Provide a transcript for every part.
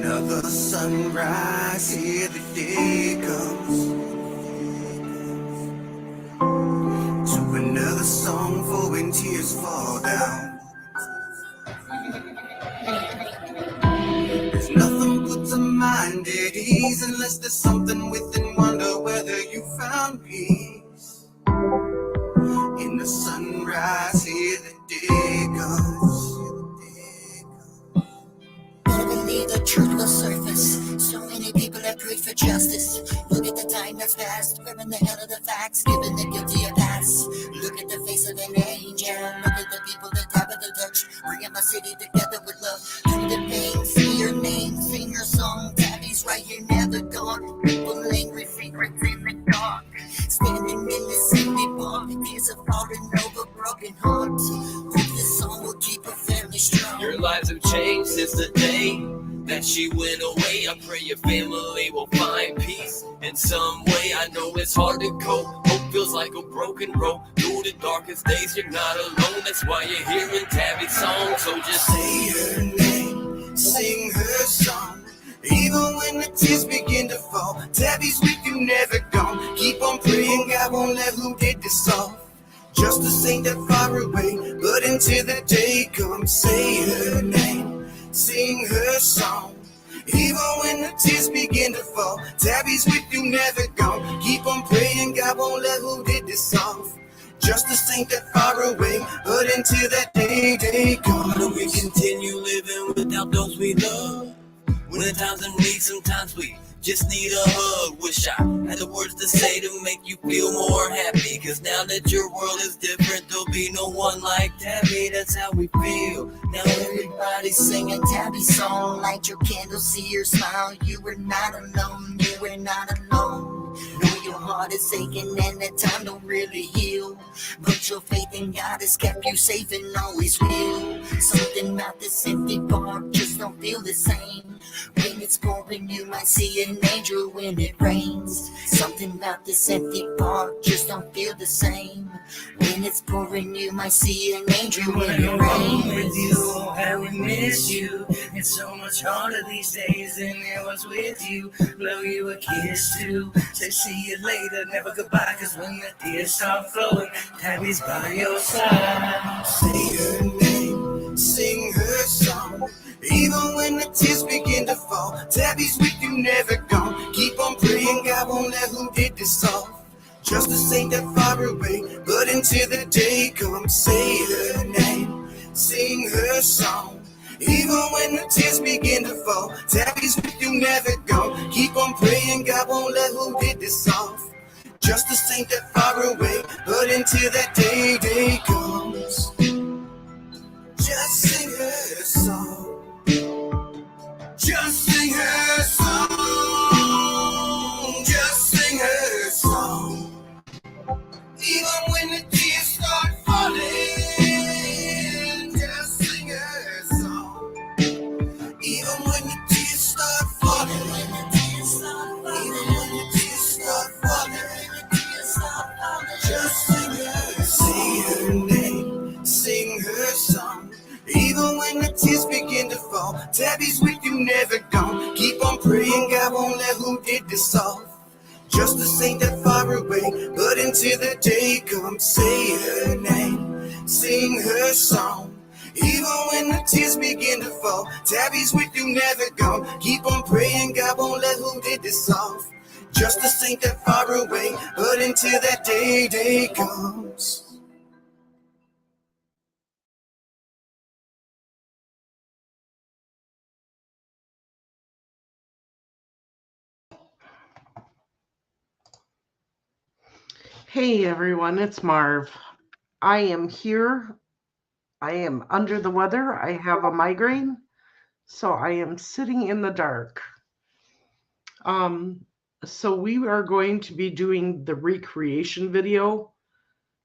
another sunrise, here the day comes. To another song for when tears fall down. There's nothing puts a mind at ease unless there's something within wonder whether you found peace. In the sunrise, here the day comes. Believe the truth will surface. So many people have prayed for justice. Look at the time that's passed, grabbing the hell of the facts, giving the guilty a pass. Look at the face of an angel. Look at the people that Tabitha touched, bringing my city together with love. Through the pain, see your name, sing your song. Tabby's right here, never gone. People angry, secrets in the dark. Standing in this empty bar, tears are falling over broken hearts. Hope this song will keep a family strong. Your lives have changed since the day that she went away. I pray your family will find peace in some way. I know it's hard to cope. Hope feels like a broken rope. Through the darkest days, you're not alone. That's why you're hearing Tabby's song. So just say her name, sing her song. Even when the tears begin to fall, Tabby's with you, never gone. Keep on praying, God won't let who did this off. Justice ain't that far away, but until the day comes, say her name, sing her song. Even when the tears begin to fall, Tabby's with you, never gone. Keep on praying, God won't let who did this off. Justice ain't that far away, but until that day comes. How do we continue living without those we love? When in times of need, sometimes we just need a hug. Wish I had the words to say to make you feel more happy. Cause now that your world is different, there'll be no one like Tabby. That's how we feel. Now everybody's singing Tabby's song. Light your candle, see her smile. You were not alone, you were not alone. Know your heart is aching and that time don't really heal. But your faith in God has kept you safe and always will. Something about this empty park just don't feel the same. When it's pouring, you might see an angel when it rains. Something about this empty park just don't feel the same. When it's pouring, you might see an angel when it rains. With you, I would miss you. It's so much harder these days than it was with you. Blow you a kiss too. Say see you later, never goodbye. Cause when the tears start flowing, Tabby's by your side. Say her name, sing her song. Even when the tears begin to fall, Tabby's with you, never gone. Keep on praying, God won't let who did this off. Justice ain't that far away, but until the day comes, say her name, sing her song. Even when the tears begin to fall, Tabby's with you, never gone. Keep on praying, God won't let who did this off. Justice ain't that far away, but until that day comes, just sing her song. Just sing her song. Just sing her song. Even when the tears start falling, just sing her song. Even when the tears start falling, even when the tears start falling, just sing her. Say her name, sing her song. Even when the tears begin to fall, Tabby's with you, never gone. Keep on praying, God won't let who did this off. Justice ain't that far away, but until the day comes, say her name, sing her song. Even when the tears begin to fall, Tabby's with you, never gone. Keep on praying, God won't let who did this off. Justice ain't that far away, but until that day comes. Hey everyone, it's Marv. I am here. I am under the weather. I have a migraine, so I am sitting in the dark. So we are going to be doing the recreation video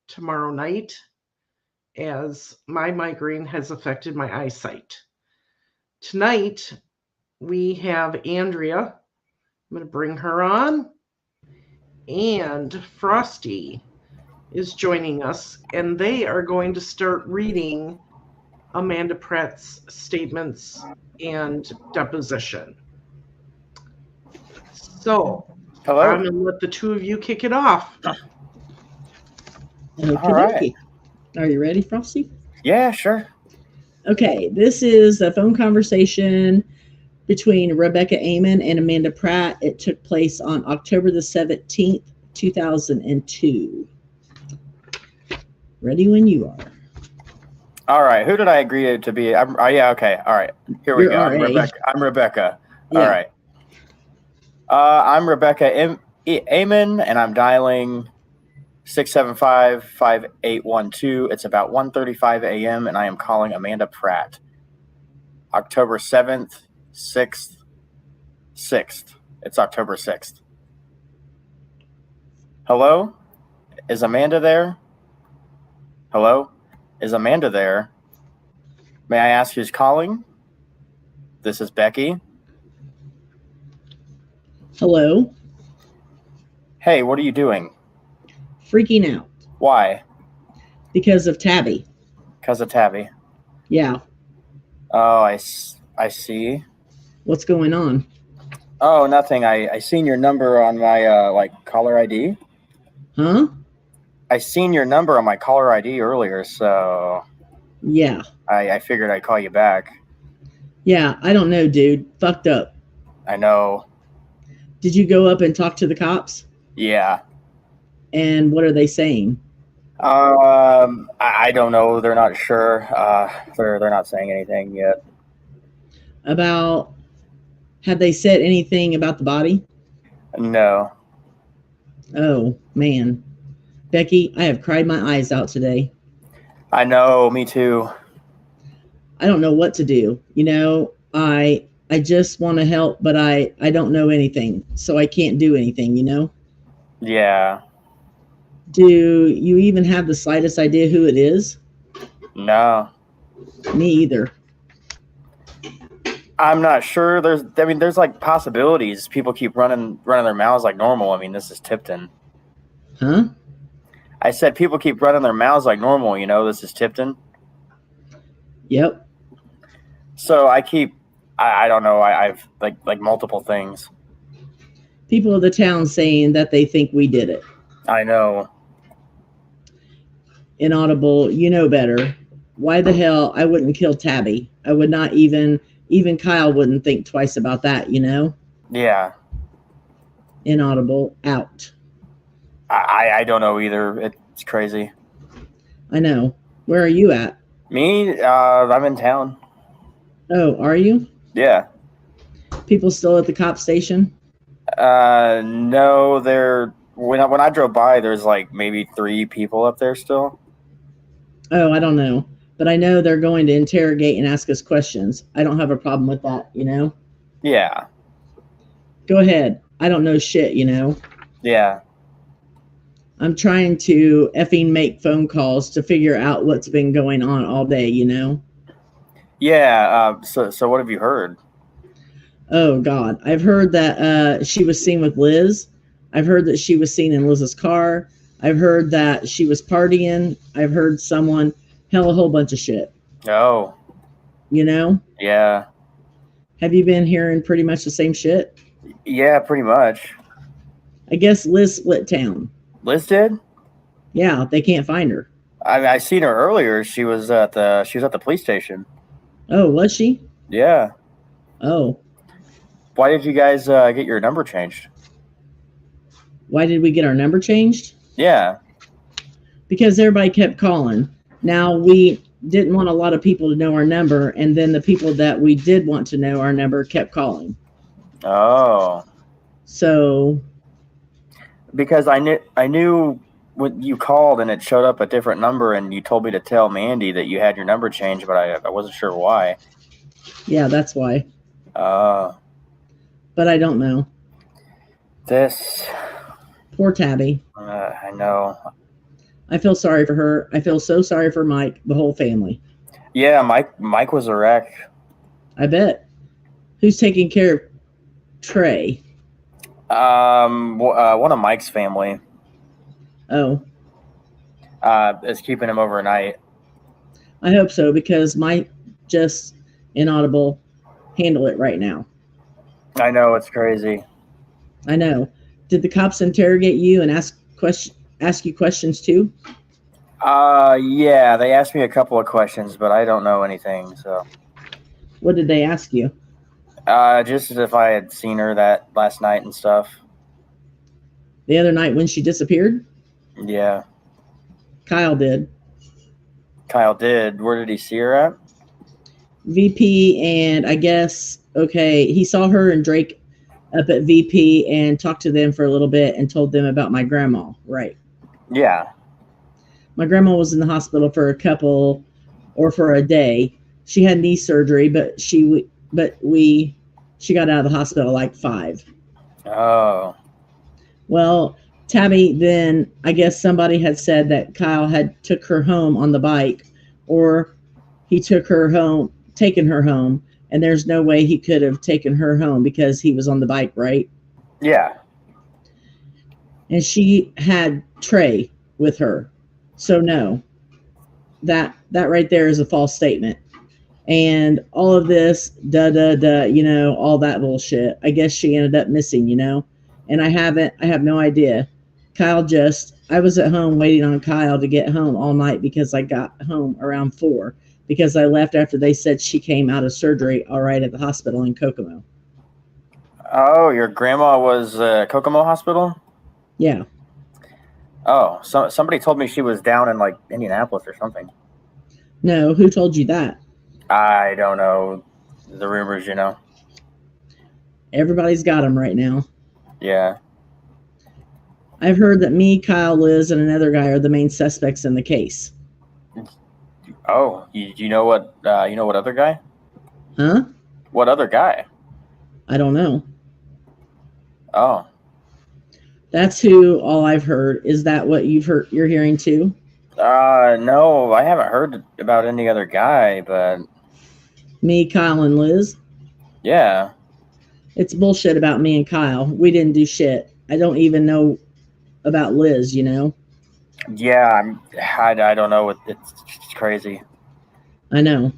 tomorrow night as my migraine has affected my eyesight. Tonight we have Andrea. I'm going to bring her on. And Frosty is joining us, and they are going to start reading Amanda Pratt's statements and deposition. So Hello. I'm going to let the two of you kick it off. All right. Okay. Are you ready, Frosty? Yeah, sure. Okay, this is a phone conversation between Rebecca Amon and Amanda Pratt. It took place on October the 17th, 2002. Ready when you are. All right. Who did I agree to be? Yeah, okay. All right. Here we You're go. RA. I'm Rebecca. Yeah. All right. I'm Rebecca Amon, and I'm dialing 675-5812. It's about 1:35 a.m., and I am calling Amanda Pratt. October 7th, 6th. It's October 6th. Hello? Is Amanda there? Hello? Is Amanda there? May I ask who's calling? This is Becky. Hello? Hey, what are you doing? Freaking out. Why? Because of Tabby. Because of Tabby. Yeah. Oh, I see. What's going on? Oh, nothing. I seen your number on my caller ID. Huh? I seen your number on my caller ID earlier, so Yeah. I figured I'd call you back. Yeah, I don't know, dude. Fucked up. I know. Did you go up and talk to the cops? Yeah. And what are they saying? I don't know. They're not sure. They're not saying anything yet. About, had they said anything about the body? No. Oh, man. Becky, I have cried my eyes out today. I know. Me too. I don't know what to do. You know, I just want to help, but I don't know anything, so I can't do anything, you know? Yeah. Do you even have the slightest idea who it is? No. Me either. I'm not sure. There's like possibilities. People keep running their mouths like normal. I mean, this is Tipton. Huh? I said people keep running their mouths like normal. You know, this is Tipton. Yep. So I don't know. I've like multiple things. People of the town saying that they think we did it. I know. Inaudible, you know better. Why the hell I wouldn't kill Tabby? I would not even Kyle wouldn't think twice about that, you know? Yeah. Inaudible, out. I don't know either. It's crazy. I know. Where are you at? Me, I'm in town. Oh, are you? Yeah. People still at the cop station? No, when I drove by, there's like maybe 3 people up there still. Oh, I don't know. But I know they're going to interrogate and ask us questions. I don't have a problem with that, you know? Yeah. Go ahead. I don't know shit, you know? Yeah. I'm trying to effing make phone calls to figure out what's been going on all day, you know? Yeah. So what have you heard? Oh, God. I've heard that she was seen with Liz. I've heard that she was seen in Liz's car. I've heard that she was partying. I've heard someone, a whole bunch of shit. Oh. You know? Yeah. Have you been hearing pretty much the same shit? Yeah, pretty much. I guess Liz split town. Liz did? Yeah, they can't find her. I seen her earlier. She was at the police station. Oh, was she? Yeah. Oh. Why did you guys get your number changed? Why did we get our number changed? Yeah. Because everybody kept calling. Now, we didn't want a lot of people to know our number, and then the people that we did want to know our number kept calling. Oh. So. Because I knew when you called and it showed up a different number, and you told me to tell Mandy that you had your number changed, but I wasn't sure why. Yeah, that's why. But I don't know. This. Poor Tabby. I know. I feel sorry for her. I feel so sorry for Mike, the whole family. Yeah, Mike was a wreck. I bet. Who's taking care of Trey? One of Mike's family. Oh. Is keeping him overnight. I hope so, because Mike just inaudible handle it right now. I know, it's crazy. I know. Did the cops interrogate you and ask you questions too? Yeah, they asked me a couple of questions, but I don't know anything. So, What did they ask you? just if I had seen her that last night and stuff. The other night when she disappeared? Yeah, Kyle did. Kyle did. Where did he see her at? VP, and I guess, okay, he saw her and Drake up at VP and talked to them for a little bit and told them about my grandma, right? Yeah. My grandma was in the hospital for for a day. She had knee surgery, but she got out of the hospital like 5. Oh. Well, Tabby, then I guess somebody had said that Kyle had took her home on the bike, or he taken her home, and there's no way he could have taken her home because he was on the bike, right? Yeah. And she had Trey with her. So no, that right there is a false statement. And all of this, all that bullshit. I guess she ended up missing, and I have no idea. I was at home waiting on Kyle to get home all night because I got home around 4 because I left after they said she came out of surgery all right at the hospital in Kokomo. Oh, your grandma was Kokomo Hospital? Yeah. Oh, somebody told me she was down in like Indianapolis or something. No, who told you that? I don't know. The rumors, Everybody's got them right now. Yeah. I've heard that me, Kyle, Liz, and another guy are the main suspects in the case. Oh, you know what other guy? Huh? What other guy? I don't know. Oh. That's who all I've heard. Is that what you're hearing too? No, I haven't heard about any other guy, but... Me, Kyle, and Liz? Yeah. It's bullshit about me and Kyle. We didn't do shit. I don't even know about Liz, Yeah, I don't know. It's crazy. I know.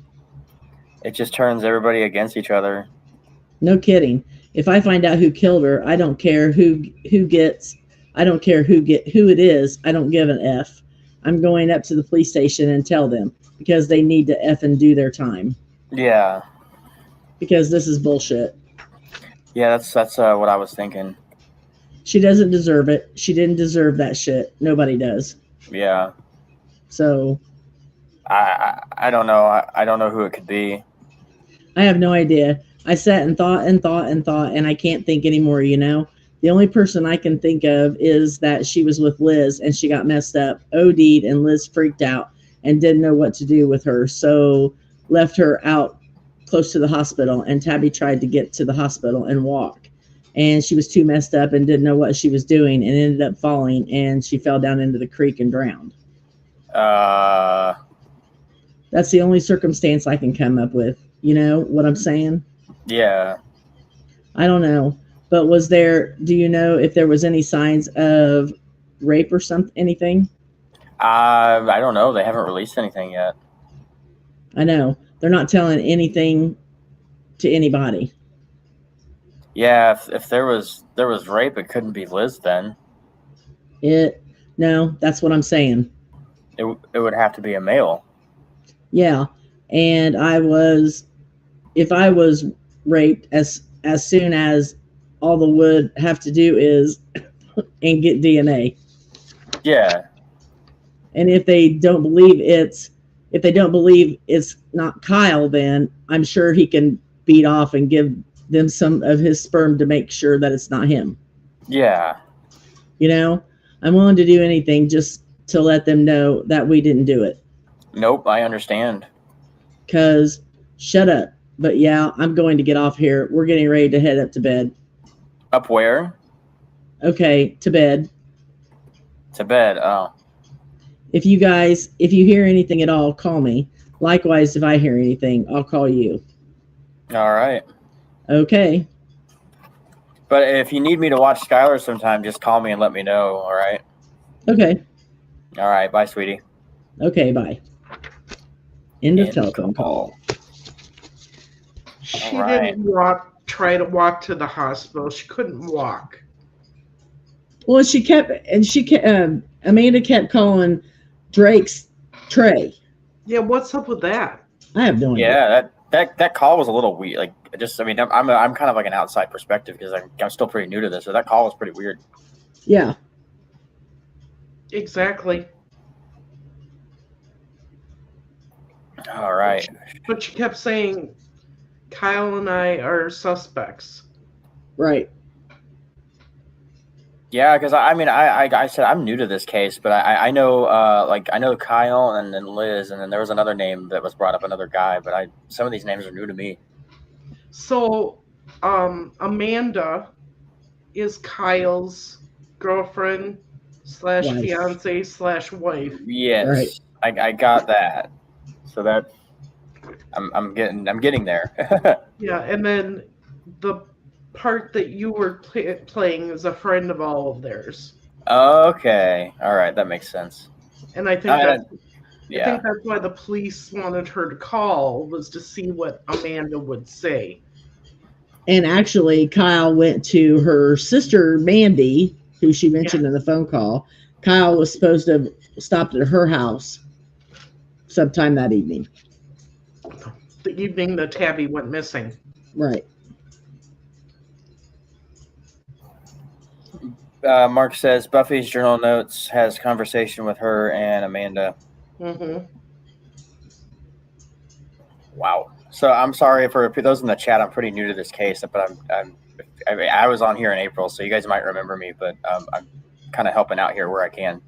It just turns everybody against each other. No kidding. If I find out who killed her, I don't care who it is. I don't give an F. I'm going up to the police station and tell them because they need to F and do their time. Yeah. Because this is bullshit. Yeah, that's what I was thinking. She doesn't deserve it. She didn't deserve that shit. Nobody does. Yeah. So. I don't know. I don't know who it could be. I have no idea. I sat and thought, and I can't think anymore, The only person I can think of is that she was with Liz, and she got messed up, OD'd, and Liz freaked out and didn't know what to do with her, so left her out close to the hospital, and Tabby tried to get to the hospital and walk. And she was too messed up and didn't know what she was doing and ended up falling, and she fell down into the creek and drowned. That's the only circumstance I can come up with. You know what I'm saying? Yeah. I don't know. But do you know if there was any signs of rape or anything? I don't know. They haven't released anything yet. I know. They're not telling anything to anybody. Yeah, if there was rape, it couldn't be Liz then. No, that's what I'm saying. It would have to be a male. Yeah, and if I was raped, as soon as all the would have to do is and get DNA. Yeah. And if they don't believe it's not Kyle, then I'm sure he can beat off and give them some of his sperm to make sure that it's not him. Yeah. I'm willing to do anything just to let them know that we didn't do it. Nope, I understand. 'Cause shut up. But yeah, I'm going to get off here. We're getting ready to head up to bed. Up where? Okay, to bed. To bed, oh. If you hear anything at all, call me. Likewise, if I hear anything, I'll call you. All right. Okay. But if you need me to watch Skylar sometime, just call me and let me know, all right? Okay. All right, bye, sweetie. Okay, bye. End of telephone call. She didn't try to walk to the hospital. She couldn't walk. Well, Amanda kept calling Drake's Trey. Yeah, what's up with that? I have no idea. Yeah, that call was a little weird. Like, just, I mean, I'm kind of like an outside perspective because I'm still pretty new to this, so that call was pretty weird. Yeah. Exactly. All right. But she kept saying, Kyle and I are suspects. Right. Yeah, because I said I'm new to this case, but I know I know Kyle and then Liz, and then there was another name that was brought up, another guy, but some of these names are new to me. So, Amanda is Kyle's girlfriend / fiance / wife. Yes, right. I got that. So that I'm getting there. Yeah, and then the part that you were playing is a friend of all of theirs. Okay, all right, that makes sense. And I think I think that's why the police wanted her to call, was to see what Amanda would say. And actually, Kyle went to her sister Mandy, who she mentioned in the phone call. Kyle was supposed to have stopped at her house sometime that evening. The evening that Tabby went missing. Right. Mark says Buffy's journal notes has conversation with her and Amanda. Mm-hmm. Wow. So I'm sorry for those in the chat. I'm pretty new to this case, but I was on here in April, so you guys might remember me. But I'm kind of helping out here where I can.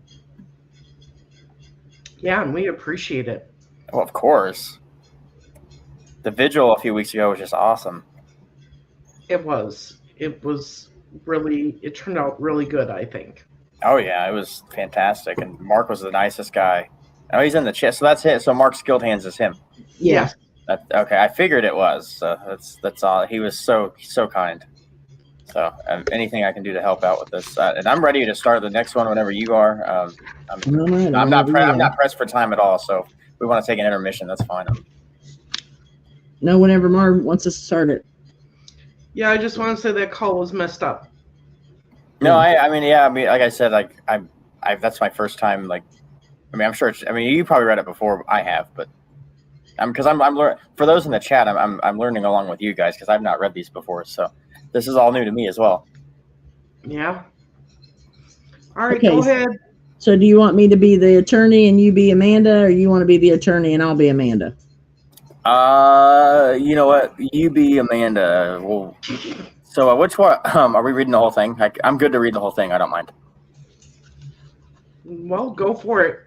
Yeah, and we appreciate it. Well, of course. The vigil a few weeks ago was just awesome. It was. It turned out really good, I think. Oh, yeah, it was fantastic. And Mark was the nicest guy. Oh, he's in the chat. So that's it. So Mark's Guild Hands is him. Yeah. Okay, I figured it was. So that's all. He was so kind. So anything I can do to help out with this, and I'm ready to start the next one whenever you are. I'm not pressed for time at all. So if we want to take an intermission, that's fine. No, whenever Marv wants us to start it. Yeah, I just want to say that call was messed up. No, I mean, like I said, that's my first time. Like, I mean, I'm sure. You probably read it before. I have, but I'm for those in the chat, I'm learning along with you guys because I've not read these before. So this is all new to me as well. Yeah. All right, go ahead. So do you want me to be the attorney and you be Amanda, or you want to be the attorney and I'll be Amanda? You know what? You be Amanda. Well, so which one? Are we reading the whole thing? I'm good to read the whole thing. I don't mind. Well, go for it.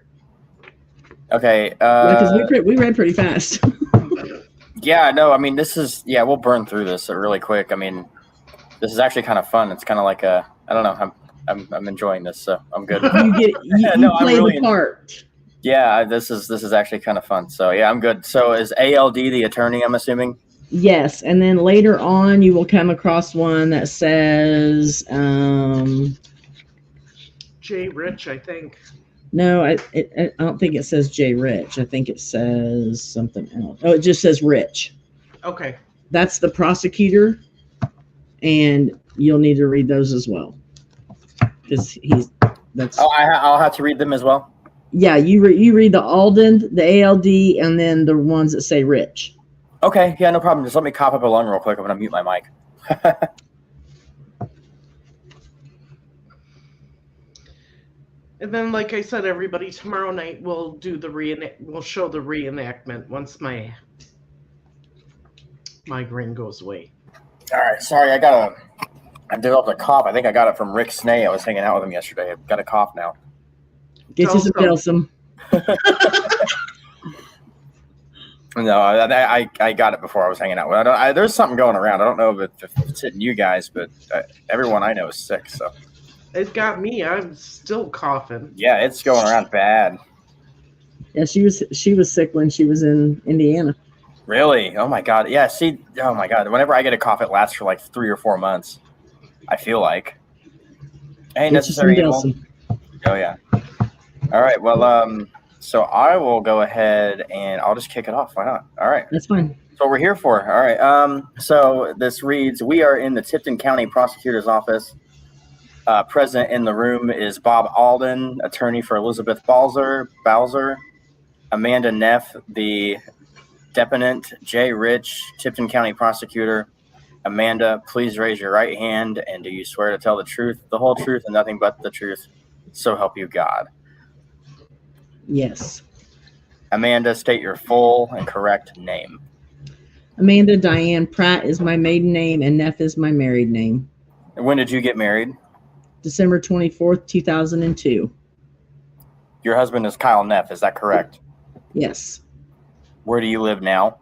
Okay. Because we read pretty fast. Yeah. No. I mean, we'll burn through this really quick. I mean, this is actually kind of fun. It's kind of like I don't know. I'm enjoying this, so I'm good. You play the part. Yeah, this is actually kind of fun. So yeah, I'm good. So is ALD the attorney, I'm assuming? Yes, and then later on you will come across one that says J. Rich, I think. No, I don't think it says J. Rich. I think it says something else. Oh, it just says Rich. Okay. That's the prosecutor, and you'll need to read those as well. Because I'll have to read them as well. Yeah, you read the Alden, the ALD, and then the ones that say Rich. Okay, yeah, no problem. Just let me cough up a lung real quick. I'm going to mute my mic. And then, like I said, everybody, tomorrow night we'll do we'll show the reenactment once my migraine goes away. All right, sorry, I developed a cough. I think I got it from Rick Snay. I was hanging out with him yesterday. I've got a cough now. Get you some Pilsum. No, I got it before I was hanging out with. There's something going around. I don't know if it's hitting you guys, but everyone I know is sick. So it got me. I'm still coughing. Yeah, it's going around bad. Yeah, she was sick when she was in Indiana. Really? Oh my God. Yeah. See. Oh my God. Whenever I get a cough, it lasts for like 3 or 4 months. I feel like. Ain't necessary evil. Oh yeah. All right. Well, so I will go ahead and I'll just kick it off. Why not? All right. That's fine. That's what we're here for. All right. So this reads: we are in the Tipton County Prosecutor's Office. Present in the room is Bob Alden, attorney for Elizabeth Bowser, Amanda Neff, the deponent, Jay Rich, Tipton County prosecutor. Amanda, please raise your right hand, and do you swear to tell the truth, the whole truth, and nothing but the truth? So help you God. Yes. Amanda, state your full and correct name. Amanda Diane Pratt is my maiden name, and Neff is my married name. And when did you get married? December 24th, 2002. Your husband is Kyle Neff, is that correct? Yes. Where do you live now?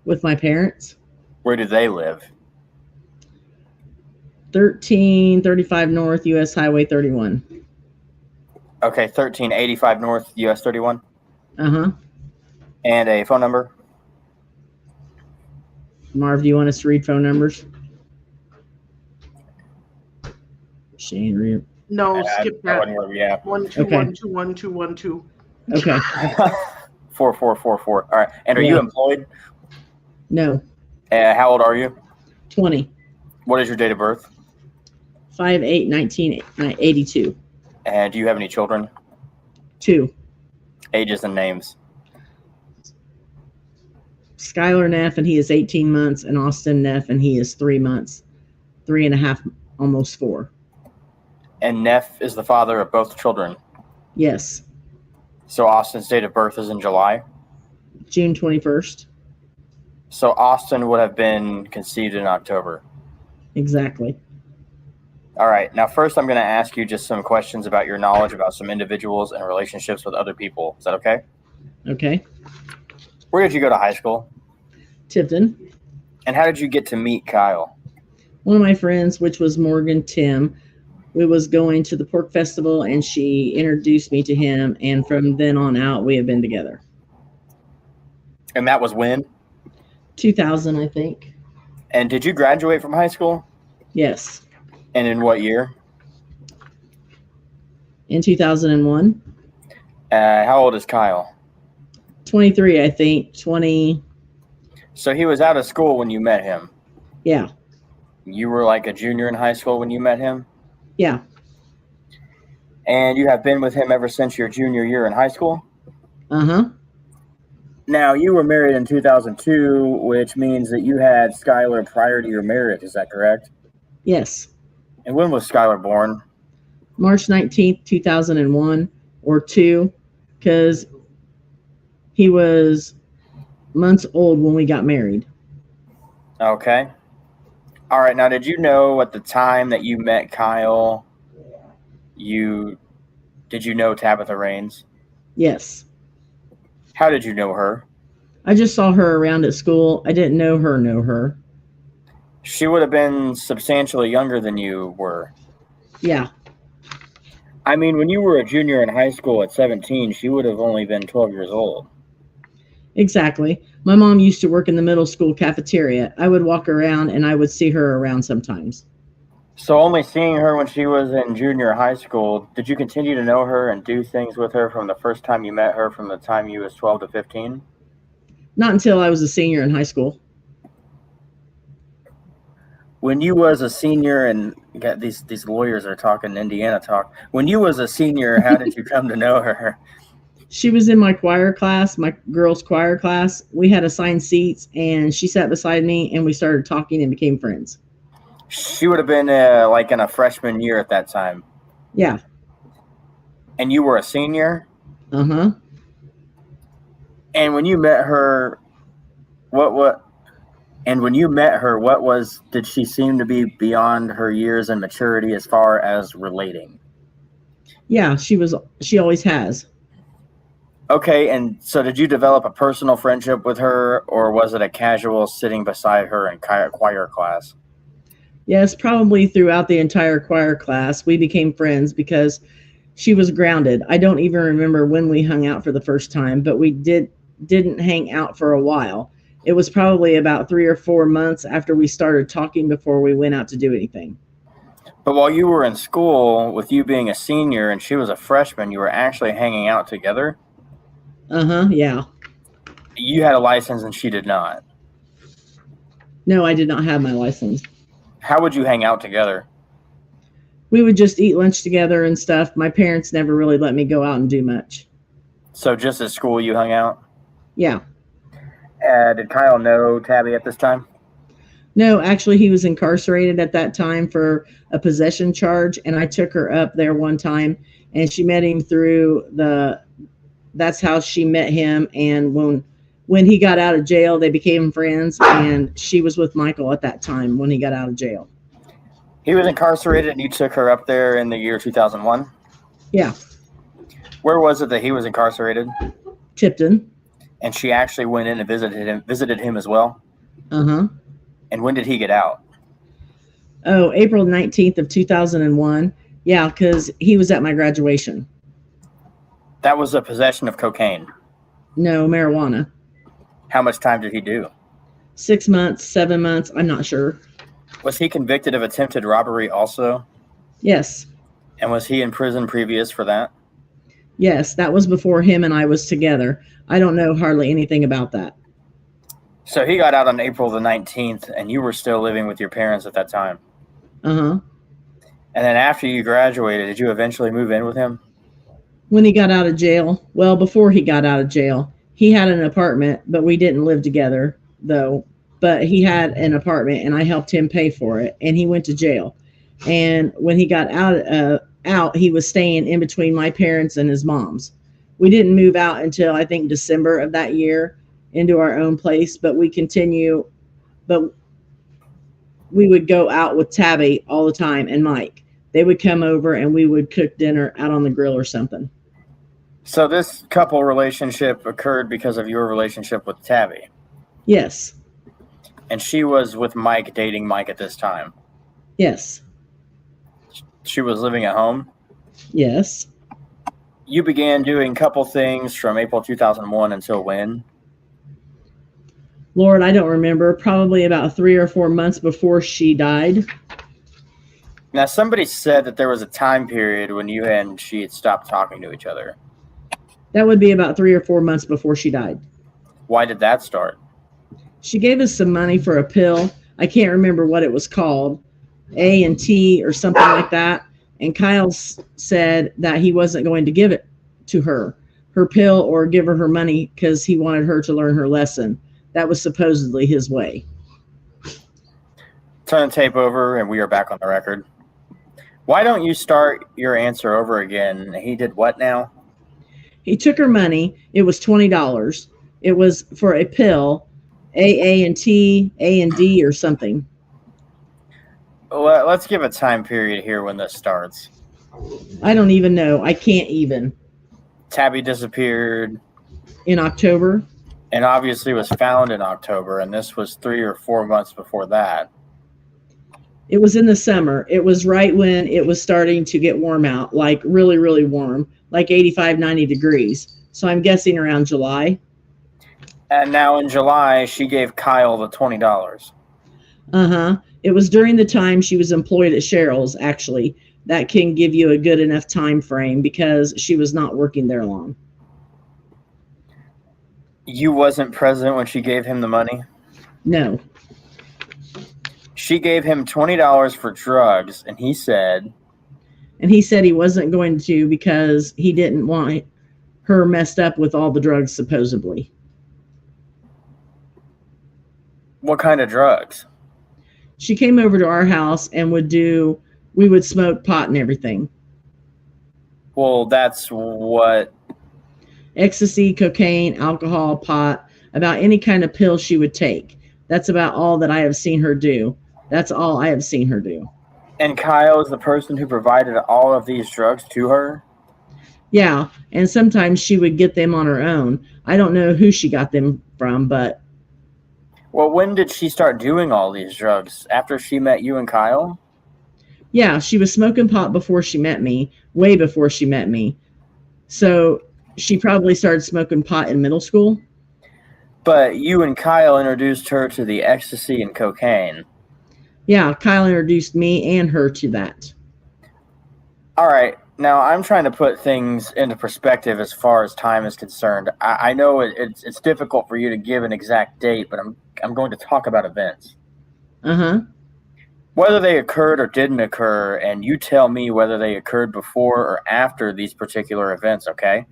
With my parents. Where do they live? 1335 North, U.S. Highway 31. Okay, 1385 North, U.S. 31. Uh-huh. And a phone number? Marv, do you want us to read phone numbers? Shane, read. No, skip that. Yeah. 1212122. Okay. 4444. All right. And are Yeah. you employed? No. How old are you? 20. What is your date of birth? 5/8/1982. And do you have any children? 2. Ages and names? Skylar Neff, and he is 18 months, and Austin Neff, and he is 3 months. 3.5, almost 4. And Neff is the father of both children? Yes. So Austin's date of birth is in July? June 21st. So Austin would have been conceived in October? Exactly. All right. Now, first, I'm going to ask you just some questions about your knowledge about some individuals and relationships with other people. Is that okay? Okay. Where did you go to high school? Tipton. And how did you get to meet Kyle? One of my friends, which was Morgan Tim, we was going to the pork festival, and she introduced me to him, and from then on out, we have been together. And that was when? 2000, I think. And did you graduate from high school? Yes. And in what year? In 2001. How old is Kyle? 23, I think. 20. So he was out of school when you met him? Yeah. You were like a junior in high school when you met him? Yeah. And you have been with him ever since your junior year in high school? Uh-huh. Now, you were married in 2002, which means that you had Skylar prior to your marriage. Is that correct? Yes. And when was Skylar born? March 19th, 2001 or 2, because he was months old when we got married. Okay. All right. Now, did you know at the time that you met Kyle, did you know Tabitha Raines? Yes. How did you know her? I just saw her around at school. I didn't know her. She would have been substantially younger than you were. Yeah. I mean, when you were a junior in high school at 17, she would have only been 12 years old. Exactly. My mom used to work in the middle school cafeteria. I would walk around, and I would see her around sometimes. So only seeing her when she was in junior high school, did you continue to know her and do things with her from the first time you met her, from the time you was 12 to 15? Not until I was a senior in high school. When you was a senior, and you got these lawyers are talking Indiana talk. When you was a senior, how did you come to know her? She was in my choir class, my girls' choir class. We had assigned seats, and she sat beside me, and we started talking and became friends. She would have been like in a freshman year at that time. Yeah. And you were a senior? Uh-huh. And when you met her, did she seem to be beyond her years and maturity as far as relating? Yeah, she always has. Okay, and so did you develop a personal friendship with her, or was it a casual sitting beside her in choir class? Yes, probably throughout the entire choir class, we became friends because she was grounded. I don't even remember when we hung out for the first time, but we didn't hang out for a while. It was probably about 3 or 4 months after we started talking before we went out to do anything. But while you were in school, with you being a senior and she was a freshman, you were actually hanging out together? Uh-huh, yeah. You had a license and she did not? No, I did not have my license. How would you hang out together? we would just eat lunch together and stuff. My parents never really let me go out and do much. So just at school you hung out? Yeah. Did Kyle know Tabby at this time? No, actually, he was incarcerated at that time for a possession charge, and I took her up there one time, and she met him through that's how she met him, and when he got out of jail, they became friends, and she was with Michael at that time when he got out of jail. He was incarcerated, and you took her up there in the year 2001? Yeah. Where was it that he was incarcerated? Tipton. And she actually went in and visited him as well? Uh-huh. And when did he get out? Oh, April 19th of 2001. Yeah, because he was at my graduation. That was a possession of cocaine? No, marijuana. How much time did he do? 6 months, 7 months, I'm not sure. Was he convicted of attempted robbery also? Yes. And was he in prison previous for that? Yes, that was before him and I was together. I don't know hardly anything about that. So he got out on April the 19th, and you were still living with your parents at that time? Uh-huh. And then after you graduated, did you eventually move in with him? When he got out of jail, well, before he got out of jail, he had an apartment, but we didn't live together, though. But he had an apartment, and I helped him pay for it, and he went to jail. And when he got out, he was staying in between my parents and his mom's. We didn't move out until, I think, December of that year into our own place, but we would go out with Tabby all the time and Mike. They would come over and we would cook dinner out on the grill or something. So this couple relationship occurred because of your relationship with Tabby? Yes. And she was with Mike, dating Mike at this time? Yes. She was living at home? Yes. You began doing couple things from April 2001 until when? Lord, I don't remember. Probably about 3 or 4 months before she died. Now, somebody said that there was a time period when you and she had stopped talking to each other. That would be about 3 or 4 months before she died. Why did that start? She gave us some money for a pill. I can't remember what it was called. A&T or something like that. And Kyle said that he wasn't going to give it to her pill, or give her money because he wanted her to learn her lesson. That was supposedly his way. Turn the tape over, and we are back on the record. Why don't you start your answer over again? He did what now? He took her money. It was $20. It was for a pill, A&T, A&D or something. Well, let's give a time period here when this starts. I don't even know. I can't even. Tabby disappeared in October. And obviously was found in October, and this was 3 or 4 months before that. It was in the summer. It was right when it was starting to get warm out, like really, really warm, like 85, 90 degrees. So I'm guessing around July. And now in July, she gave Kyle the $20. Uh-huh. It was during the time she was employed at Cheryl's, actually. That can give you a good enough time frame because she was not working there long. You wasn't present when she gave him the money? No. She gave him $20 for drugs, and he said... And he said he wasn't going to because he didn't want her messed up with all the drugs, supposedly. What kind of drugs? She came over to our house and we would smoke pot and everything. Well, that's what... Ecstasy, cocaine, alcohol, pot, about any kind of pill she would take. That's about all that I have seen her do. That's all I have seen her do. And Kyle is the person who provided all of these drugs to her? Yeah, and sometimes she would get them on her own. I don't know who she got them from, but... Well, when did she start doing all these drugs? After she met you and Kyle? Yeah, she was smoking pot before she met me, way before she met me. So she probably started smoking pot in middle school. But you and Kyle introduced her to the ecstasy and cocaine. Yeah, Kyle introduced me and her to that. All right. Now, I'm trying to put things into perspective as far as time is concerned. I know it's difficult for you to give an exact date, but I'm going to talk about events. Uh-huh. whether they occurred or didn't occur, and you tell me whether they occurred before or after these particular events, okay?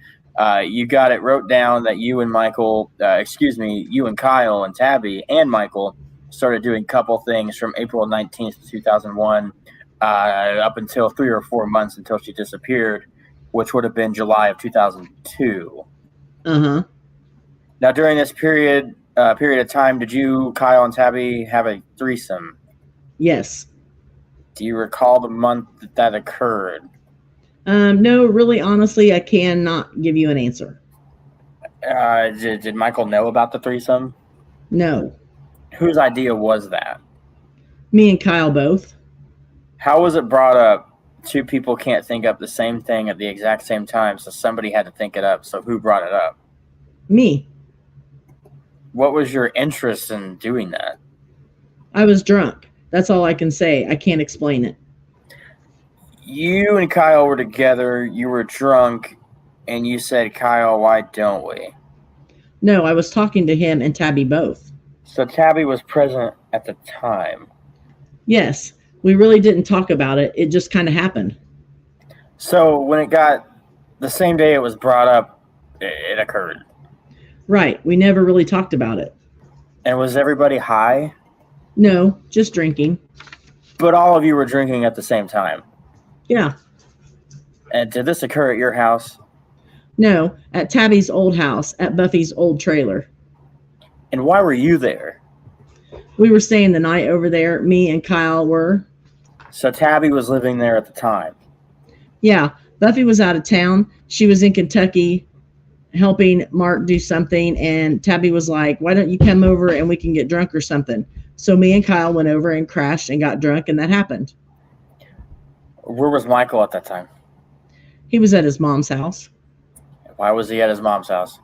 You got it wrote down that you and you and Kyle and Tabby and Michael started doing couple things from April 19th, 2001 up until 3 or 4 months until she disappeared, which would have been July of 2002. Uh-huh. Now, during this period of time, did you, Kyle, and Tabby have a threesome? Yes. Do you recall the month that occurred? No, really, honestly, I cannot give you an answer. Did Michael know about the threesome? No. Whose idea was that? Me and Kyle both. How was it brought up? Two people can't think up the same thing at the exact same time, so somebody had to think it up. So who brought it up? Me. What was your interest in doing that? I was drunk. That's all I can say. I can't explain it. You and Kyle were together. You were drunk, and you said, Kyle, why don't we? No, I was talking to him and Tabby both. So Tabby was present at the time. Yes. We really didn't talk about it. It just kind of happened. So when it got the same day it was brought up, it occurred. Right. We never really talked about it. And was everybody high? No, just drinking. But all of you were drinking at the same time? Yeah. And did this occur at your house? No, at Tabby's old house, at Buffy's old trailer. And why were you there? We were staying the night over there. Me and Kyle were. So Tabby was living there at the time? Yeah. Buffy was out of town. She was in Kentucky helping Mark do something. And Tabby was like, why don't you come over and we can get drunk or something? So me and Kyle went over and crashed and got drunk, and that happened. Where was Michael at that time? He was at his mom's house. Why was he at his mom's house?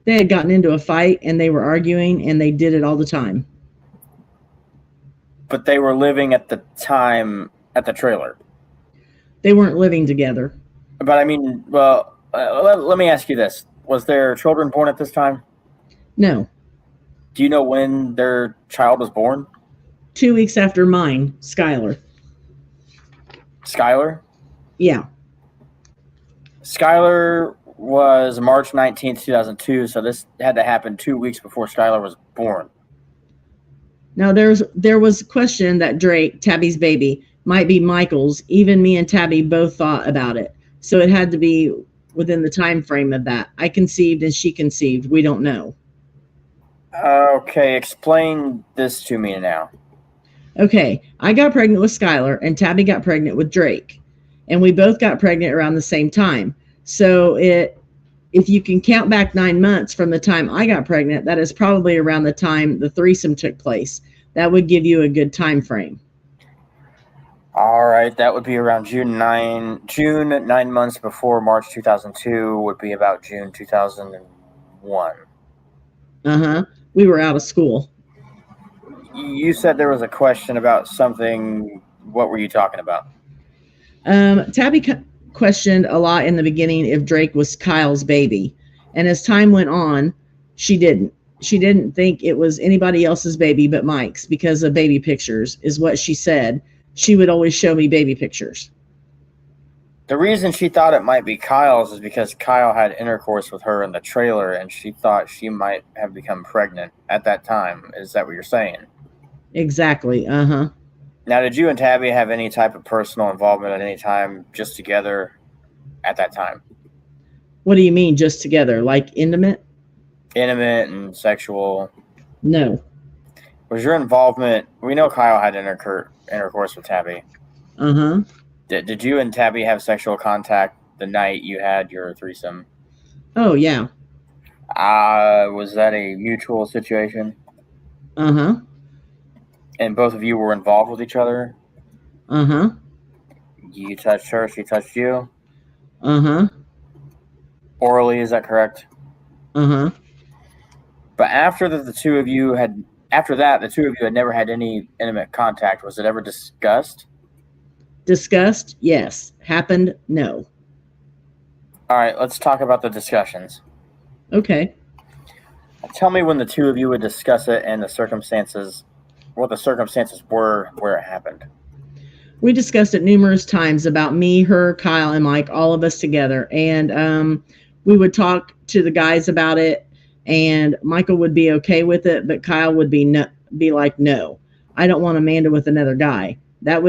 They had gotten into a fight and they were arguing, and they did it all the time. But they were living at the time at the trailer. They weren't living together. But I mean, well, let me ask you this. Was there children born at this time? No. Do you know when their child was born? 2 weeks after mine, Skylar. Skylar? Yeah. Skylar was March 19th, 2002, so this had to happen 2 weeks before Skylar was born. Now, there was a question that Drake, Tabby's baby, might be Michael's. Even me and Tabby both thought about it. So it had to be within the time frame of that. I conceived and she conceived. We don't know. Okay, explain this to me now. Okay, I got pregnant with Skylar and Tabby got pregnant with Drake. And we both got pregnant around the same time. So if you can count back 9 months from the time I got pregnant, that is probably around the time the threesome took place. That would give you a good time frame. All right, that would be around June 9 months before March 2002 would be about June 2001. Uh-huh. We were out of school. You said there was a question about something. What were you talking about? Tabby questioned a lot in the beginning if Drake was Kyle's baby. And as time went on, she didn't. She didn't think it was anybody else's baby but Mike's because of baby pictures, is what she said. She would always show me baby pictures. The reason she thought it might be Kyle's is because Kyle had intercourse with her in the trailer and she thought she might have become pregnant at that time. Is that what you're saying? Exactly. Uh-huh. Now, did you and Tabby have any type of personal involvement at any time just together at that time? What do you mean just together? Like intimate? Intimate and sexual? No. Was your involvement... We know Kyle had intercourse with Tabby. Uh-huh. Did you and Tabby have sexual contact the night you had your threesome? Oh, yeah. Was that a mutual situation? Uh-huh. And both of you were involved with each other? Uh-huh. You touched her, she touched you? Uh-huh. Orally, is that correct? Uh-huh. But after that, the two of you had never had any intimate contact. Was it ever discussed? Discussed? Yes. Happened? No. All right, let's talk about the discussions. Okay. Tell me when the two of you would discuss it and the circumstances what the circumstances were where it happened. We discussed it numerous times about me, her, Kyle, and Mike, all of us together. And we would talk to the guys about it, and Michael would be okay with it, but Kyle would be like, no, I don't want Amanda with another guy. That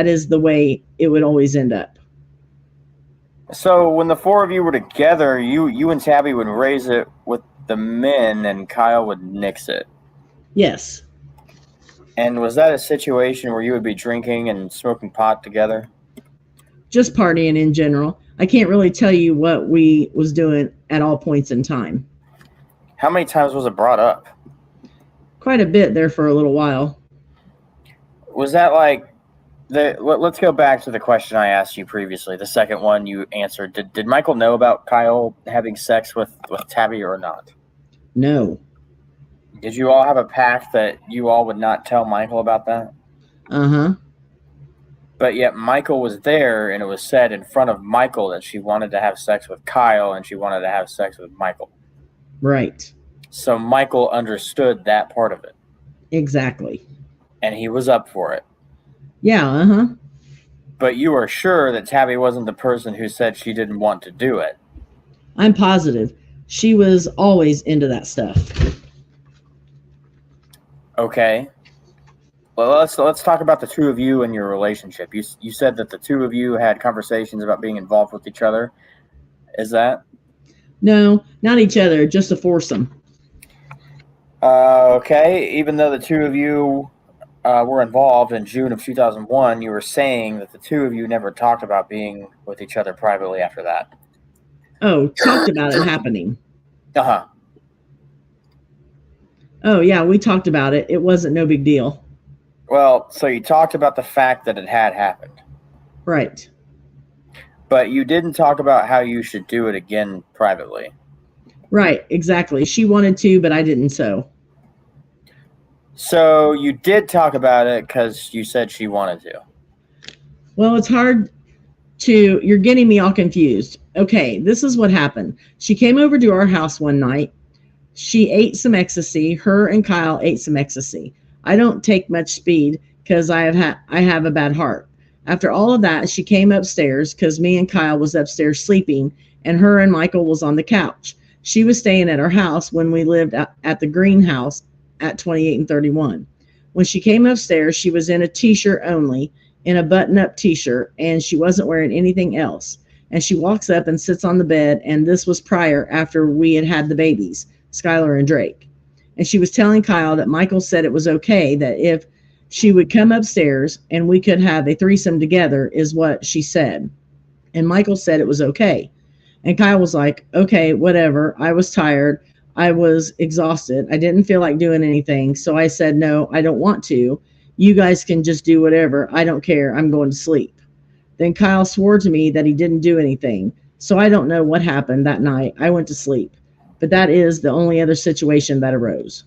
is the way it would always end up. So when the four of you were together, you and Tabby would raise it with the men, and Kyle would nix it. Yes. And was that a situation where you would be drinking and smoking pot together? Just partying in general. I can't really tell you what we was doing at all points in time. How many times was it brought up? Quite a bit there for a little while. Was that like let's go back to the question I asked you previously. The second one you answered. Did Michael know about Kyle having sex with Tabby or not? No. Did you all have a pact that you all would not tell Michael about that? Uh-huh. But yet Michael was there, and it was said in front of Michael that she wanted to have sex with Kyle and she wanted to have sex with Michael. Right. So Michael understood that part of it. Exactly. And he was up for it. Yeah, uh-huh. But you are sure that Tabby wasn't the person who said she didn't want to do it? I'm positive. She was always into that stuff. Okay. Well, let's talk about the two of you and your relationship. You said that the two of you had conversations about being involved with each other. Is that? No, not each other, just a foursome. Okay. Even though the two of you were involved in June of 2001, you were saying that the two of you never talked about being with each other privately after that. Oh, talked about it happening. Uh-huh. Oh, yeah, we talked about it. It wasn't no big deal. Well, so you talked about the fact that it had happened. Right. But you didn't talk about how you should do it again privately. Right, exactly. She wanted to, but I didn't So you did talk about it because you said she wanted to. Well, it's hard to... You're getting me all confused. Okay, this is what happened. She came over to our house one night. She ate some ecstasy. Her and Kyle ate some ecstasy. I don't take much speed because I have a bad heart. After all of that, she came upstairs because me and Kyle was upstairs sleeping, and her and Michael was on the couch. She was staying at our house when we lived at the greenhouse at 28 and 31. When she came upstairs, she was in a t-shirt only, in a button-up t-shirt, and she wasn't wearing anything else. And she walks up and sits on the bed, and this was after we had the babies, Skylar and Drake. And she was telling Kyle that Michael said it was okay, that if she would come upstairs and we could have a threesome together, is what she said. And Michael said it was okay. And Kyle was like, okay, whatever. I was tired. I was exhausted. I didn't feel like doing anything. So I said, no, I don't want to. You guys can just do whatever. I don't care. I'm going to sleep. Then Kyle swore to me that he didn't do anything. So I don't know what happened that night. I went to sleep. But that is the only other situation that arose.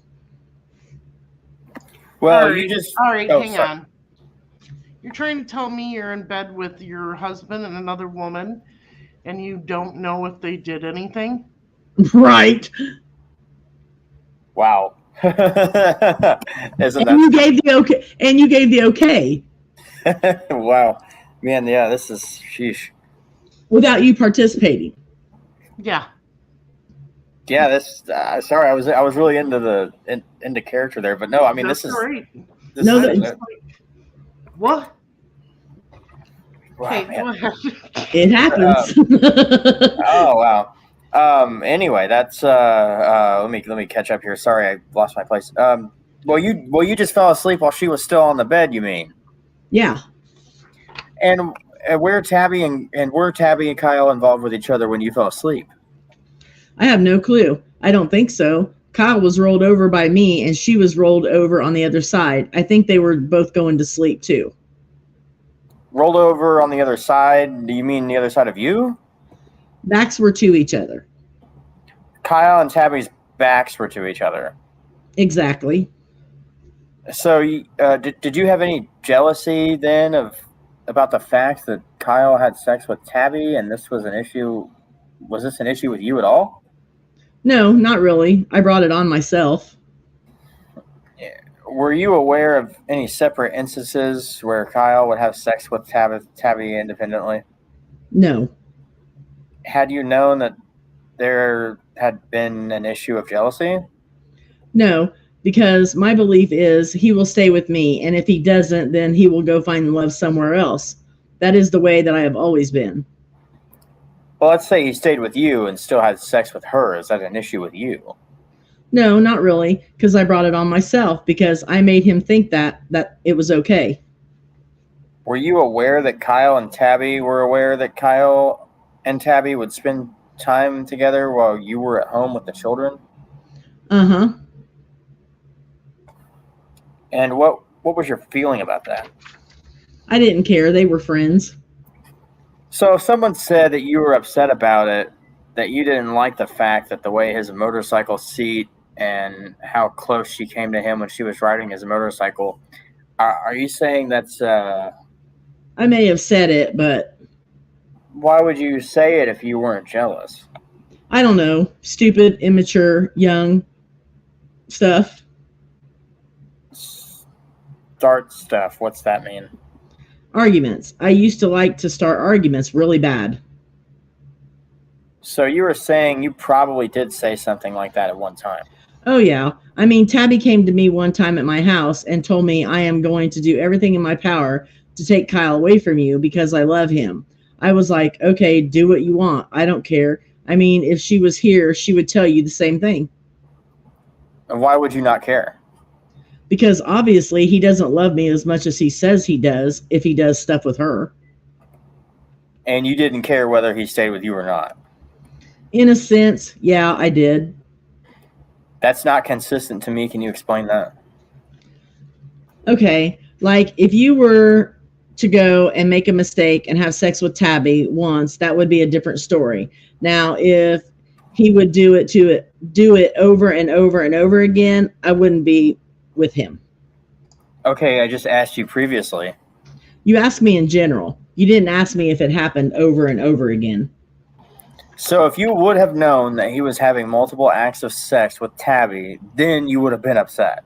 Well, All right, Oh, hang on. You're trying to tell me you're in bed with your husband and another woman, and you don't know if they did anything? Right. Wow. Isn't And you gave the okay. Wow. Man, yeah, this is sheesh. Without you participating. Yeah. Yeah, this. Sorry, I was really into character there, but no, I mean That's this is great. What? Wow, Okay, man. go ahead. It happens. Oh wow. Anyway, that's let me catch up here. Sorry, I lost my place. Well, you just fell asleep while she was still on the bed. You mean? Yeah. And were Tabby and Kyle involved with each other when you fell asleep? I have no clue. I don't think so. Kyle was rolled over by me, and she was rolled over on the other side. I think they were both going to sleep too. Rolled over on the other side? Do you mean the other side of you? Backs were to each other. Kyle and Tabby's backs were to each other. Exactly. So, did you have any jealousy then about the fact that Kyle had sex with Tabby, and this was an issue? Was this an issue with you at all? No, not really. I brought it on myself. Yeah. were you aware of any separate instances where Kyle would have sex with Tabby independently? No. Had you known that there had been an issue of jealousy? No, because my belief is he will stay with me, and if he doesn't, then he will go find love somewhere else. That is the way that I have always been. Well, let's say he stayed with you and still had sex with her. Is that an issue with you? No, not really, because I brought it on myself because I made him think that it was okay. Were you aware that Kyle and Tabby were aware that Kyle and Tabby would spend time together while you were at home with the children? Uh-huh. And what was your feeling about that? I didn't care. They were friends. So if someone said that you were upset about it, that you didn't like the fact that the way his motorcycle seat and how close she came to him when she was riding his motorcycle, are you saying that's... I may have said it, but... Why would you say it if you weren't jealous? I don't know. Stupid, immature, young stuff. Start stuff. What's that mean? Arguments. I used to like to start arguments really bad. So you were saying you probably did say something like that at one time. Oh, yeah. I mean, Tabby came to me one time at my house and told me I am going to do everything in my power to take Kyle away from you because I love him. I was like, okay, do what you want. I don't care. I mean, if she was here, she would tell you the same thing. And why would you not care? Because obviously he doesn't love me as much as he says he does if he does stuff with her. And you didn't care whether he stayed with you or not? In a sense, yeah, I did. That's not consistent to me. Can you explain that? Okay, like if you were to go and make a mistake and have sex with Tabby once, that would be a different story. Now, if he would do it over and over and over again, I wouldn't be with him. Okay, I just asked you previously. You asked me in general. You didn't ask me if it happened over and over again. So if you would have known that he was having multiple acts of sex with Tabby, then you would have been upset.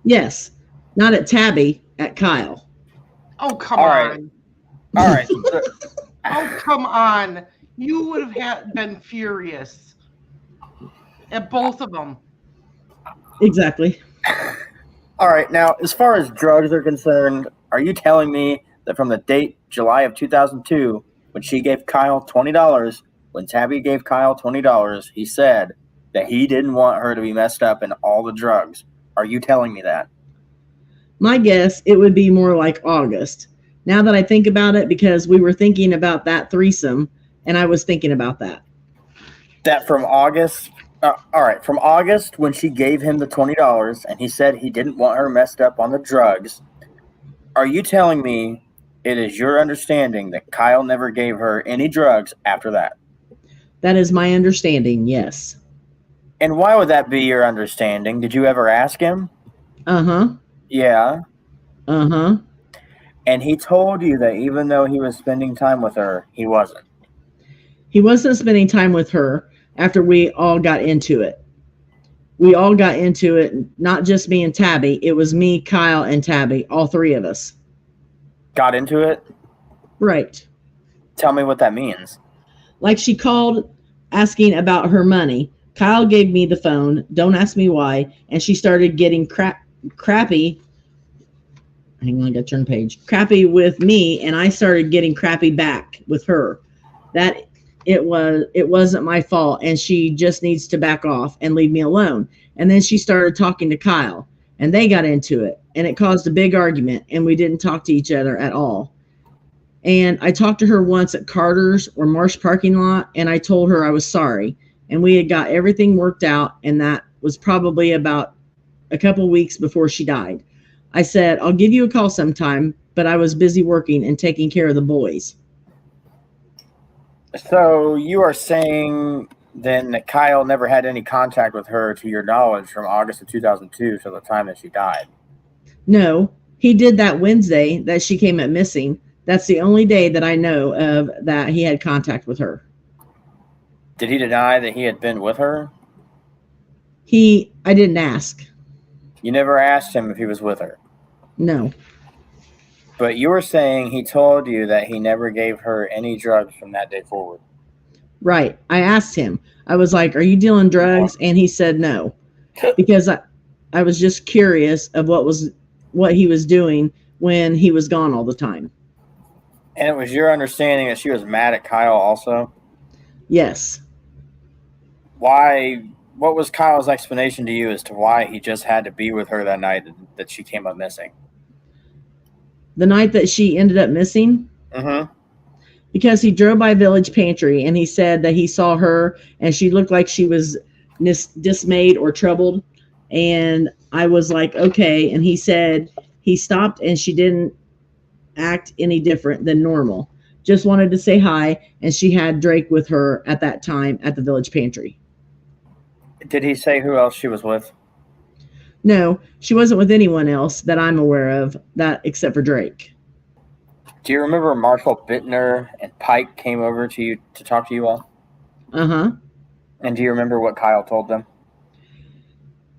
Yes. Not at Tabby, at Kyle. Oh, come on. All right. Oh, come on. You would have been furious at both of them. Exactly. All right. Now, as far as drugs are concerned, are you telling me that from the date July of 2002, when she gave Kyle $20, when Tabby gave Kyle $20, he said that he didn't want her to be messed up in all the drugs? Are you telling me that? My guess, it would be more like August. Now that I think about it, because we were thinking about that threesome, and I was thinking about that. That from August? All right, from August when she gave him the $20 and he said he didn't want her messed up on the drugs, are you telling me it is your understanding that Kyle never gave her any drugs after that? That is my understanding, yes. And why would that be your understanding? Did you ever ask him? Uh-huh. Yeah. Uh-huh. And he told you that even though he was spending time with her, he wasn't. He wasn't spending time with her after we all got into it. We all got into it, not just me and Tabby. It was me, Kyle, and Tabby, all three of us. Got into it? Right. Tell me what that means. Like she called asking about her money. Kyle gave me the phone, don't ask me why, and she started getting crappy. Hang on, I gotta turn the page. Crappy with me, and I started getting crappy back with her. That it wasn't my fault, and she just needs to back off and leave me alone. And then she started talking to Kyle, and they got into it, and it caused a big argument, and we didn't talk to each other at all. And I talked to her once at Carter's or Marsh parking lot, and I told her I was sorry, and we had got everything worked out, and that was probably about a couple weeks before she died. I said, I'll give you a call sometime, but I was busy working and taking care of the boys. So you are saying then that Kyle never had any contact with her to your knowledge from August of 2002 to the time that she died? No, he did that Wednesday that she came up missing. That's the only day that I know of that he had contact with her. Did he deny that he had been with her? I didn't ask. You never asked him if he was with her. No. But you were saying he told you that he never gave her any drugs from that day forward. Right. I asked him. I was like, "Are you dealing drugs?" And he said no. Because I was just curious of what he was doing when he was gone all the time. And it was your understanding that she was mad at Kyle also? Yes. Why? What was Kyle's explanation to you as to why he just had to be with her that night that she came up missing? The night that she ended up missing? Mm-hmm. Because he drove by Village Pantry and he said that he saw her and she looked like she was dismayed or troubled. And I was like, okay. And he said he stopped and she didn't act any different than normal. Just wanted to say hi. And she had Drake with her at that time at the Village Pantry. Did he say who else she was with? No, she wasn't with anyone else that I'm aware of, that except for Drake. Do you remember Marshall Bittner and Pike came over to you to talk to you all? Uh-huh. And do you remember what Kyle told them?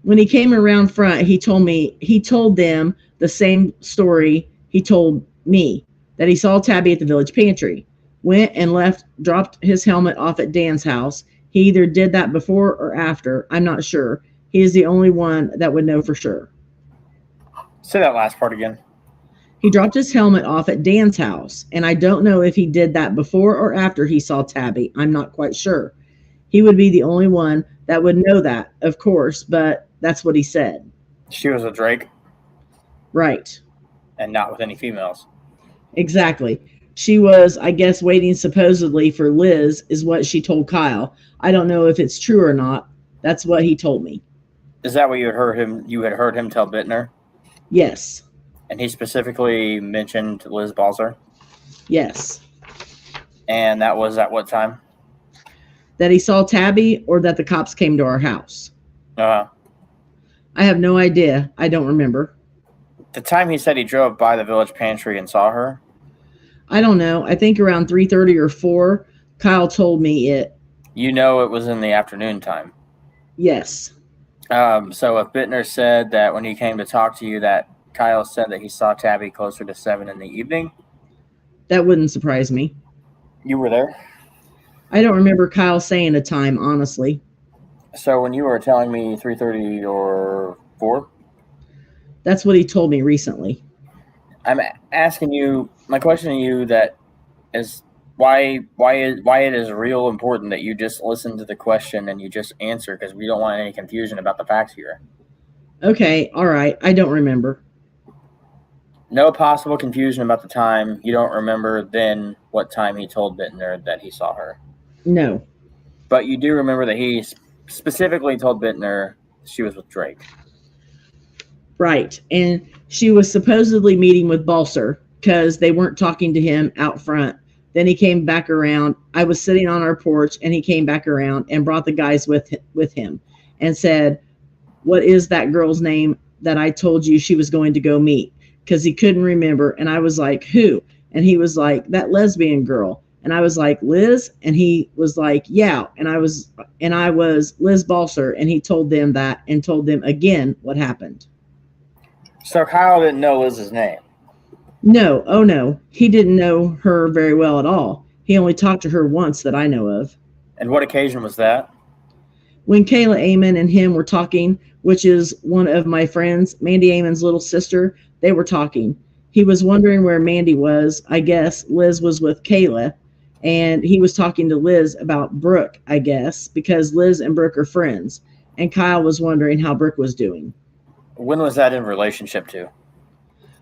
When he came around front, he told them the same story he told me, that he saw Tabby at the Village Pantry, went and left, dropped his helmet off at Dan's house. He either did that before or after. I'm not sure. He is the only one that would know for sure. Say that last part again. He dropped his helmet off at Dan's house, and I don't know if he did that before or after he saw Tabby. I'm not quite sure. He would be the only one that would know that, of course, but that's what he said. She was with Drake? Right. And not with any females? Exactly. She was, I guess, waiting supposedly for Liz, is what she told Kyle. I don't know if it's true or not. That's what he told me. Is that what you had heard him tell Bittner? Yes. And he specifically mentioned Liz Balzer? Yes. And that was at what time? That he saw Tabby or that the cops came to our house. I have no idea. I don't remember. The time he said he drove by the Village Pantry and saw her? I don't know. I think around 3:30 or 4, Kyle told me it. You know it was in the afternoon time? Yes. So if Bittner said that when he came to talk to you that Kyle said that he saw Tabby closer to 7 in the evening? That wouldn't surprise me. You were there? I don't remember Kyle saying a time, honestly. So when you were telling me 3:30 or 4? That's what he told me recently. I'm asking you, my question to you that is why it is real important that you just listen to the question and you just answer, because we don't want any confusion about the facts here. Okay, all right. I don't remember. No possible confusion about the time. You don't remember then what time he told Bittner that he saw her? No. But you do remember that he specifically told Bittner she was with Drake. Right. And she was supposedly meeting with Balser because they weren't talking to him out front. Then he came back around. I was sitting on our porch and he came back around and brought the guys with him and said, "What is that girl's name that I told you she was going to go meet?" Because he couldn't remember. And I was like, "Who?" And he was like, "That lesbian girl." And I was like, "Liz?" And he was like, "Yeah." And I was Liz Balser. And he told them that and told them again what happened. So Kyle didn't know Liz's name? No. Oh, no. He didn't know her very well at all. He only talked to her once that I know of. And what occasion was that? When Kayla Amon and him were talking, which is one of my friends, Mandy Amon's little sister, they were talking. He was wondering where Mandy was. I guess Liz was with Kayla. And he was talking to Liz about Brooke, I guess, because Liz and Brooke are friends. And Kyle was wondering how Brooke was doing. When was that in relationship to?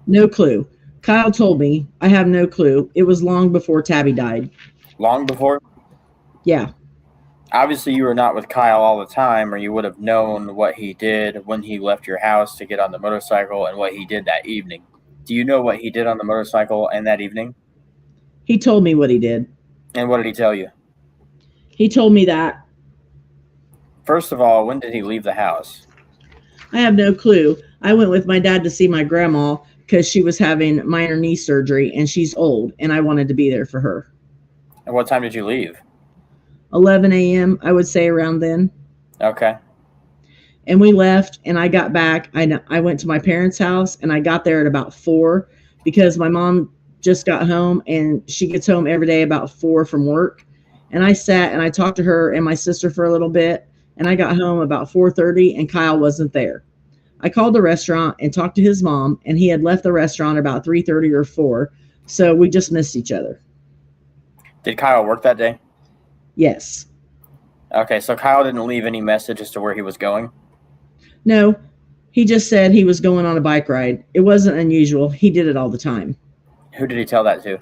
No clue. Kyle told me. I have no clue. It was long before Tabby died. Long before? Yeah. Obviously, you were not with Kyle all the time, or you would have known what he did when he left your house to get on the motorcycle and what he did that evening. Do you know what he did on the motorcycle and that evening? He told me what he did. And what did he tell you? He told me that. First of all, when did he leave the house? I have no clue. I went with my dad to see my grandma because she was having minor knee surgery and she's old and I wanted to be there for her. And what time did you leave? 11 a.m., I would say, around then. Okay. And we left, and I got back. I went to my parents' house, and I got there at about 4 because my mom just got home, and she gets home every day about 4 from work. And I sat and I talked to her and my sister for a little bit, and I got home about 4:30, and Kyle wasn't there. I called the restaurant and talked to his mom, and he had left the restaurant about 3:30 or 4, so we just missed each other. Did Kyle work that day? Yes. Okay, so Kyle didn't leave any message as to where he was going? No, he just said he was going on a bike ride. It wasn't unusual. He did it all the time. Who did he tell that to?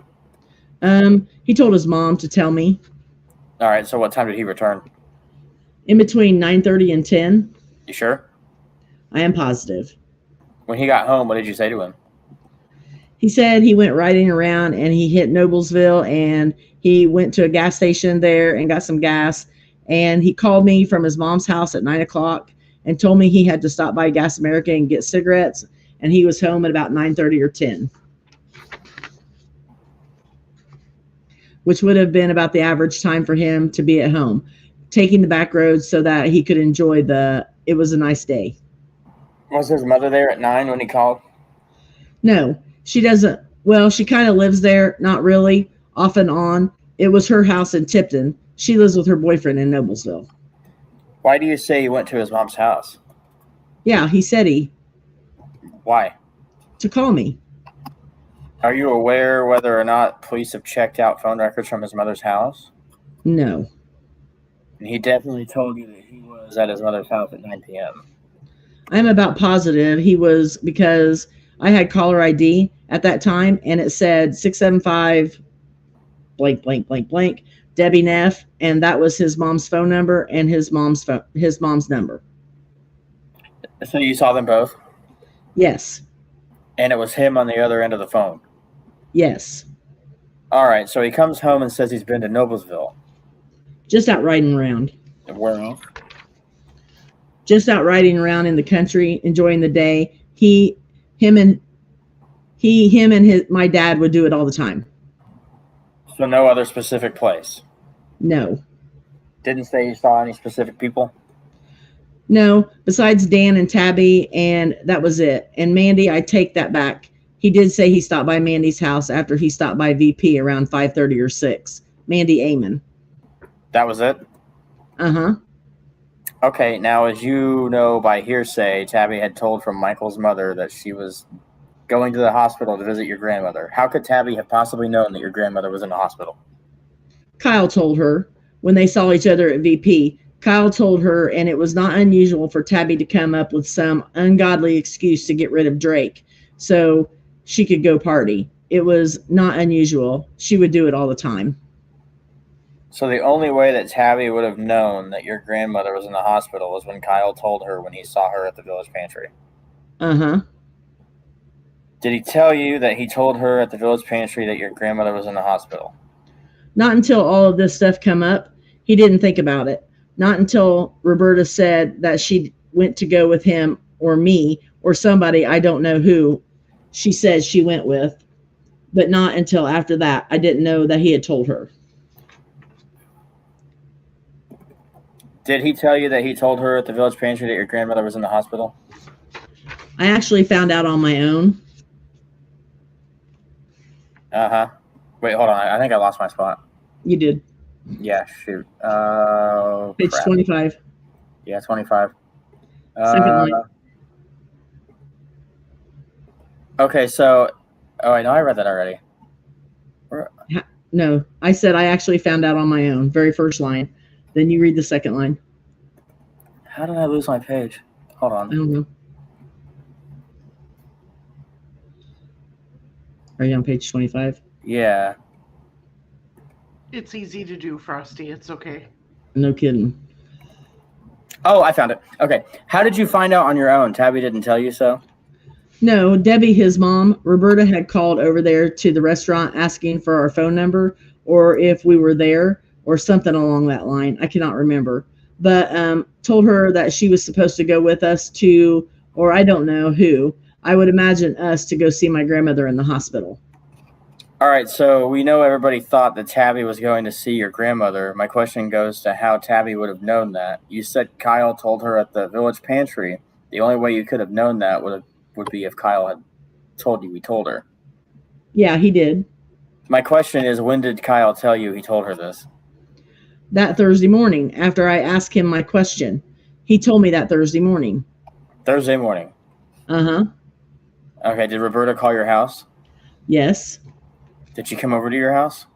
He told his mom to tell me. All right, so what time did he return? In between 9:30 and 10. You sure? I am positive. When he got home, what did you say to him? He said he went riding around and he hit Noblesville, and he went to a gas station there and got some gas. And he called me from his mom's house at 9 o'clock and told me he had to stop by Gas America and get cigarettes. And he was home at about 9:30 or 10, which would have been about the average time for him to be at home, taking the back roads so that he could enjoy it was a nice day. Was his mother there at 9 when he called? No, she doesn't. Well, she kind of lives there. Not really. Off and on. It was her house in Tipton. She lives with her boyfriend in Noblesville. Why do you say he went to his mom's house? Yeah, he said Why? to call me. Are you aware whether or not police have checked out phone records from his mother's house? No. And he definitely told you that he was at his mother's house at 9 p.m. I'm about positive he was, because I had caller ID at that time, and it said 675 blank, blank, blank, blank, Debbie Neff, and that was his mom's phone number and his mom's number. So you saw them both? Yes. And it was him on the other end of the phone? Yes. All right, so he comes home and says he's been to Noblesville. Just out riding around. And where else? Just out riding around in the country, enjoying the day. My dad would do it all the time. So no other specific place? No. Didn't say you saw any specific people? No, besides Dan and Tabby, and that was it. And Mandy, I take that back. He did say he stopped by Mandy's house after he stopped by VP around 5:30 or 6. Mandy Amon. That was it? Uh-huh. Okay, now as you know by hearsay, Tabby had told from Michael's mother that she was going to the hospital to visit your grandmother. How could Tabby have possibly known that your grandmother was in the hospital? Kyle told her when they saw each other at VP. Kyle told her, and it was not unusual for Tabby to come up with some ungodly excuse to get rid of Drake so she could go party. It was not unusual. She would do it all the time. So the only way that Tabby would have known that your grandmother was in the hospital was when Kyle told her when he saw her at the village pantry. Uh-huh. Did he tell you that he told her at the village pantry that your grandmother was in the hospital? Not until all of this stuff come up. He didn't think about it. Not until Roberta said that she went to go with him or me or somebody, I don't know who, she said she went with. But not until after that. I didn't know that he had told her. Did he tell you that he told her at the village pantry that your grandmother was in the hospital? I actually found out on my own. Uh-huh. Wait, hold on. I think I lost my spot. You did. Yeah, shoot. Page crap. 25. Yeah, 25. Second line. Okay, so... Oh, I know I read that already. No, I said I actually found out on my own. Very first line. Then you read the second line. How did I lose my page? Hold on. I don't know. Are you on page 25? Yeah. It's easy to do, Frosty. It's okay. No kidding. Oh, I found it. Okay. How did you find out on your own? Tabby didn't tell you so? No, Debbie, his mom, Roberta had called over there to the restaurant asking for our phone number or if we were there or something along that line. I cannot remember. But told her that she was supposed to go with us to, or I don't know who, I would imagine us to go see my grandmother in the hospital. All right, so we know everybody thought that Tabby was going to see your grandmother. My question goes to how Tabby would have known that. You said Kyle told her at the village pantry. The only way you could have known that would be if Kyle had told you he told her. Yeah, he did. My question is, when did Kyle tell you he told her this? That Thursday morning, after I asked him my question. He told me that Thursday morning. Thursday morning? Uh-huh. Okay, did Roberta call your house? Yes. Did she come over to your house?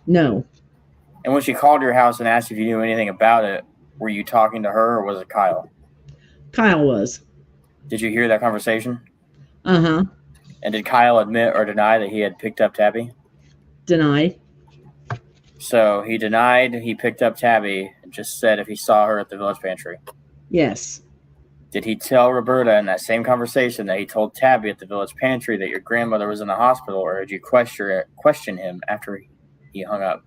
No. And when she called your house and asked if you knew anything about it, were you talking to her or was it Kyle? Kyle was. Did you hear that conversation? Uh-huh. And did Kyle admit or deny that he had picked up Tabby? Denied. So he denied he picked up Tabby and just said if he saw her at the village pantry. Yes. Did he tell Roberta in that same conversation that he told Tabby at the village pantry that your grandmother was in the hospital, or did you question him after he hung up?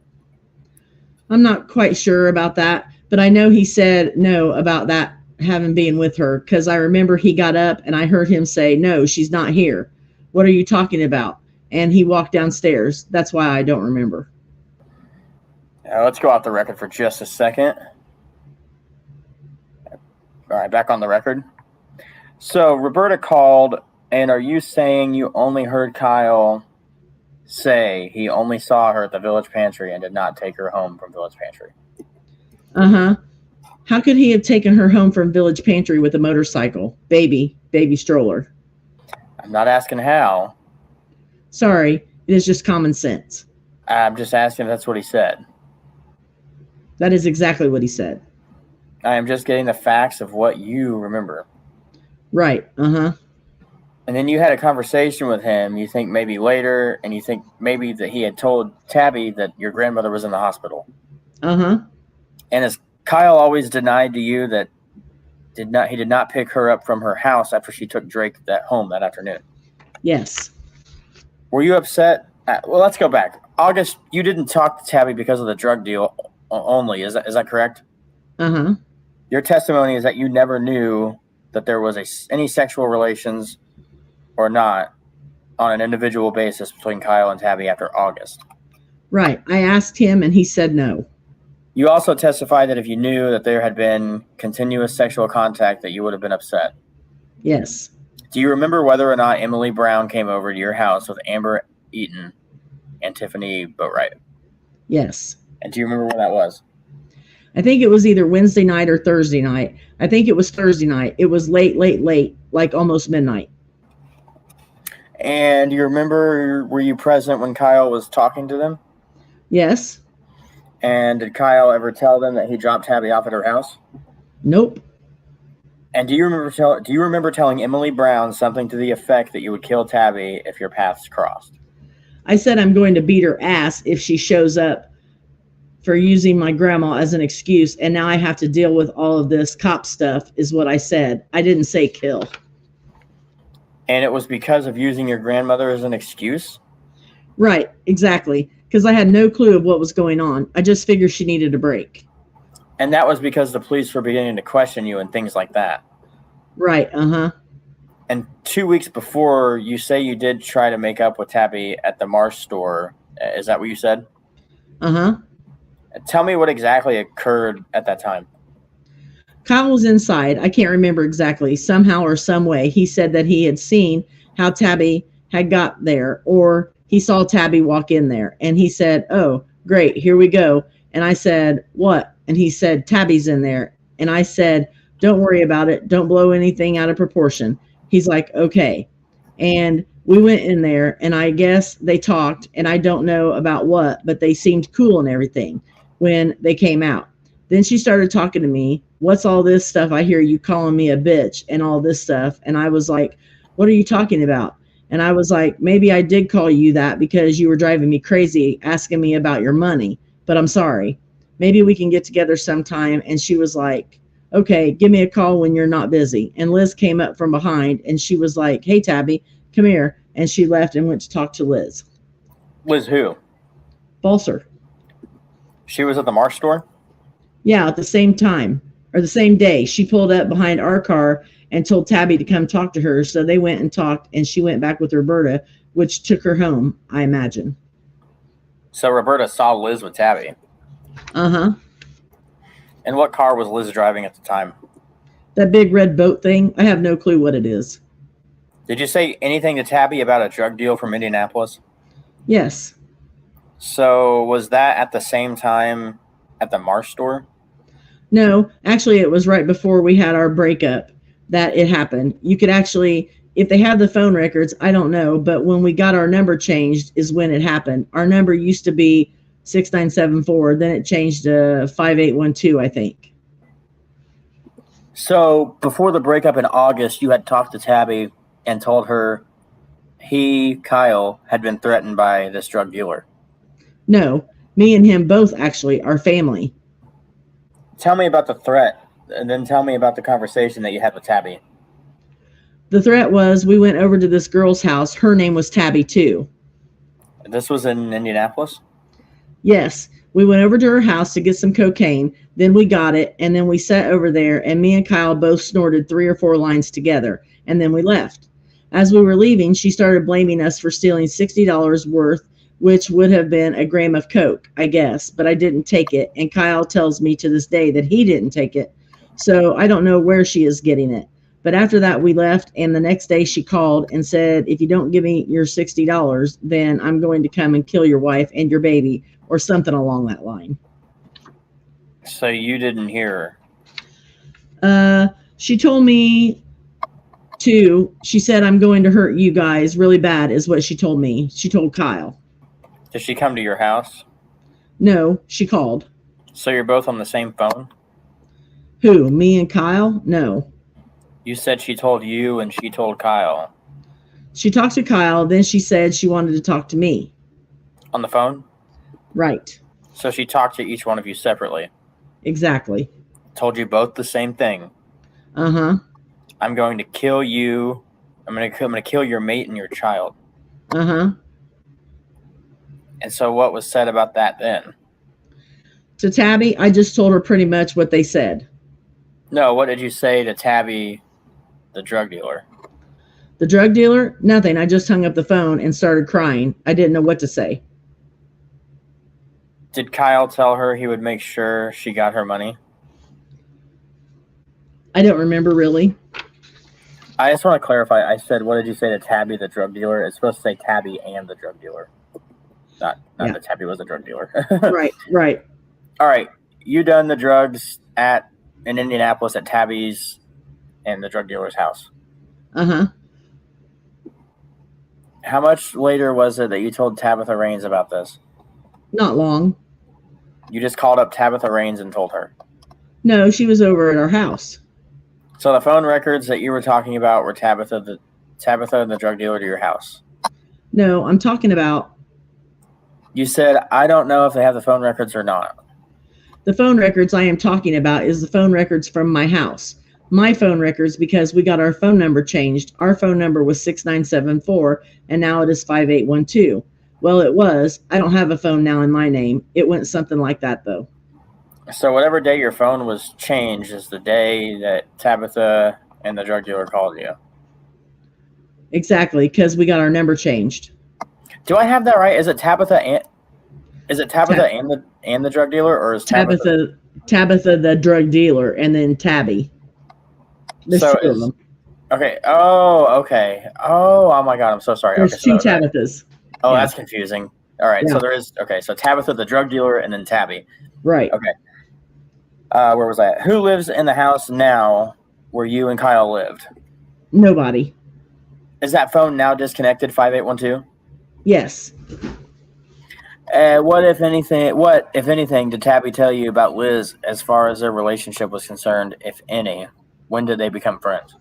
I'm not quite sure about that, but I know he said no about that having been with her, because I remember he got up and I heard him say, "No, she's not here. What are you talking about?" And he walked downstairs. That's why I don't remember. Let's go off the record for just a second. All right, back on the record. So Roberta called, and are you saying you only heard Kyle say he only saw her at the village pantry and did not take her home from village pantry? Uh-huh. How could he have taken her home from village pantry with a motorcycle? Baby stroller. I'm not asking how. Sorry, it is just common sense. I'm just asking if that's what he said. That is exactly what he said. I am just getting the facts of what you remember. Right, uh-huh. And then you had a conversation with him, you think maybe later, and you think maybe that he had told Tabby that your grandmother was in the hospital. Uh-huh. And has Kyle always denied to you that he did not pick her up from her house after she took Drake home that afternoon? Yes. Were you upset? Well, let's go back. August, you didn't talk to Tabby because of the drug deal only. Is that correct? Uh-huh. Your testimony is that you never knew that there was any sexual relations or not on an individual basis between Kyle and Tabby after August. Right. I asked him and he said no. You also testified that if you knew that there had been continuous sexual contact that you would have been upset. Yes. Do you remember whether or not Emily Brown came over to your house with Amber Eaton and Tiffany Boatwright? Yes. And do you remember when that was? I think it was either Wednesday night or Thursday night. I think it was Thursday night. It was late, like almost midnight. And do you remember, were you present when Kyle was talking to them? Yes. And did Kyle ever tell them that he dropped Tabby off at her house? Nope. And do you remember telling Emily Brown something to the effect that you would kill Tabby if your paths crossed? I said I'm going to beat her ass if she shows up for using my grandma as an excuse, and now I have to deal with all of this cop stuff, is what I said. I didn't say kill. And it was because of using your grandmother as an excuse? Right, exactly. Because I had no clue of what was going on. I just figured she needed a break. And that was because the police were beginning to question you and things like that. Right, uh-huh. And 2 weeks before, you say you did try to make up with Tabby at the Marsh store. Is that what you said? Uh-huh. Tell me what exactly occurred at that time. Kyle was inside. I can't remember exactly. Somehow or some way, he said that he had seen how Tabby had got there, or he saw Tabby walk in there. And he said, "Oh, great, here we go." And I said, "What?" And he said, "Tabby's in there." And I said, "Don't worry about it. Don't blow anything out of proportion." He's like, "Okay." And we went in there, and I guess they talked, and I don't know about what, but they seemed cool and everything when they came out. Then she started talking to me. "What's all this stuff? I hear you calling me a bitch and all this stuff." And I was like, "What are you talking about?" And I was like, "Maybe I did call you that because you were driving me crazy asking me about your money, but I'm sorry. Maybe we can get together sometime." And she was like, "Okay, give me a call when you're not busy." And Liz came up from behind and she was like, "Hey, Tabby, come here." And she left and went to talk to Liz. Liz who? Balser. She was at the Marsh store? Yeah, at the same time, or the same day. She pulled up behind our car and told Tabby to come talk to her. So they went and talked, and she went back with Roberta, which took her home, I imagine. So Roberta saw Liz with Tabby. Uh-huh. And what car was Liz driving at the time? That big red boat thing, I have no clue what it is. Did you say anything to Tabby about a drug deal from Indianapolis? Yes. So was that at the same time at the Marsh store? No, actually, it was right before we had our breakup that it happened. You could actually, if they have the phone records, I don't know, but when we got our number changed is when it happened. Our number used to be 6974, then it changed to 5812, I think. So before the breakup in August, you had talked to Tabby and told her Kyle, had been threatened by this drug dealer. No, me and him both actually are family. Tell me about the threat, and then tell me about the conversation that you had with Tabby. The threat was we went over to this girl's house. Her name was Tabby too. This was in Indianapolis? Yes. We went over to her house to get some cocaine. Then we got it, and then we sat over there, and me and Kyle both snorted 3 or 4 lines together, and then we left. As we were leaving, she started blaming us for stealing $60 worth, which would have been a gram of coke, I guess, but I didn't take it, and Kyle tells me to this day that he didn't take it, so I don't know where she is getting it. But after that, we left, and the next day she called and said, if you don't give me your $60, then I'm going to come and kill your wife and your baby, or something along that line. So you didn't hear her? She told me to. She said, I'm going to hurt you guys really bad, is what she told me. She told Kyle. Did she come to your house? No, she called. So you're both on the same phone? Who, me and Kyle? No. You said she told you and she told Kyle. She talked to Kyle, then she said she wanted to talk to me. On the phone? Right. So she talked to each one of you separately? Exactly. Told you both the same thing? Uh-huh. I'm going to kill you. I'm going to kill your mate and your child. Uh-huh. And so what was said about that then? To Tabby, I just told her pretty much what they said. No, what did you say to Tabby, the drug dealer? The drug dealer? Nothing. I just hung up the phone and started crying. I didn't know what to say. Did Kyle tell her he would make sure she got her money? I don't remember really. I just want to clarify. I said, what did you say to Tabby, the drug dealer? It's supposed to say Tabby and the drug dealer. Not that Tabby was a drug dealer. Right. All right. You done the drugs in Indianapolis at Tabby's and the drug dealer's house. Uh-huh. How much later was it that you told Tabitha Raines about this? Not long. You just called up Tabitha Raines and told her? No, she was over at our house. So the phone records that you were talking about were Tabitha and the drug dealer to your house? No, I'm talking about... You said, I don't know if they have the phone records or not. The phone records I am talking about is the phone records from my house. My phone records, because we got our phone number changed. Our phone number was 6974, and now it is 5812. Well, it was. I don't have a phone now in my name. It went something like that, though. So whatever day your phone was changed is the day that Tabitha and the drug dealer called you. Exactly, because we got our number changed. Do I have that right? Is it Tabitha and the drug dealer, or is Tabitha the drug dealer, and then Tabby? There's two of them. Okay. Oh, okay. Oh my God. I'm so sorry. There's two Tabithas. Oh, yeah. That's confusing. All right. Yeah. So there is. Okay. So Tabitha, the drug dealer, and then Tabby. Right. Okay. Where was I at? Who lives in the house now where you and Kyle lived? Nobody. Is that phone now disconnected, 5812? Yes. What, if anything, did Tabby tell you about Liz as far as their relationship was concerned, if any? When did they become friends?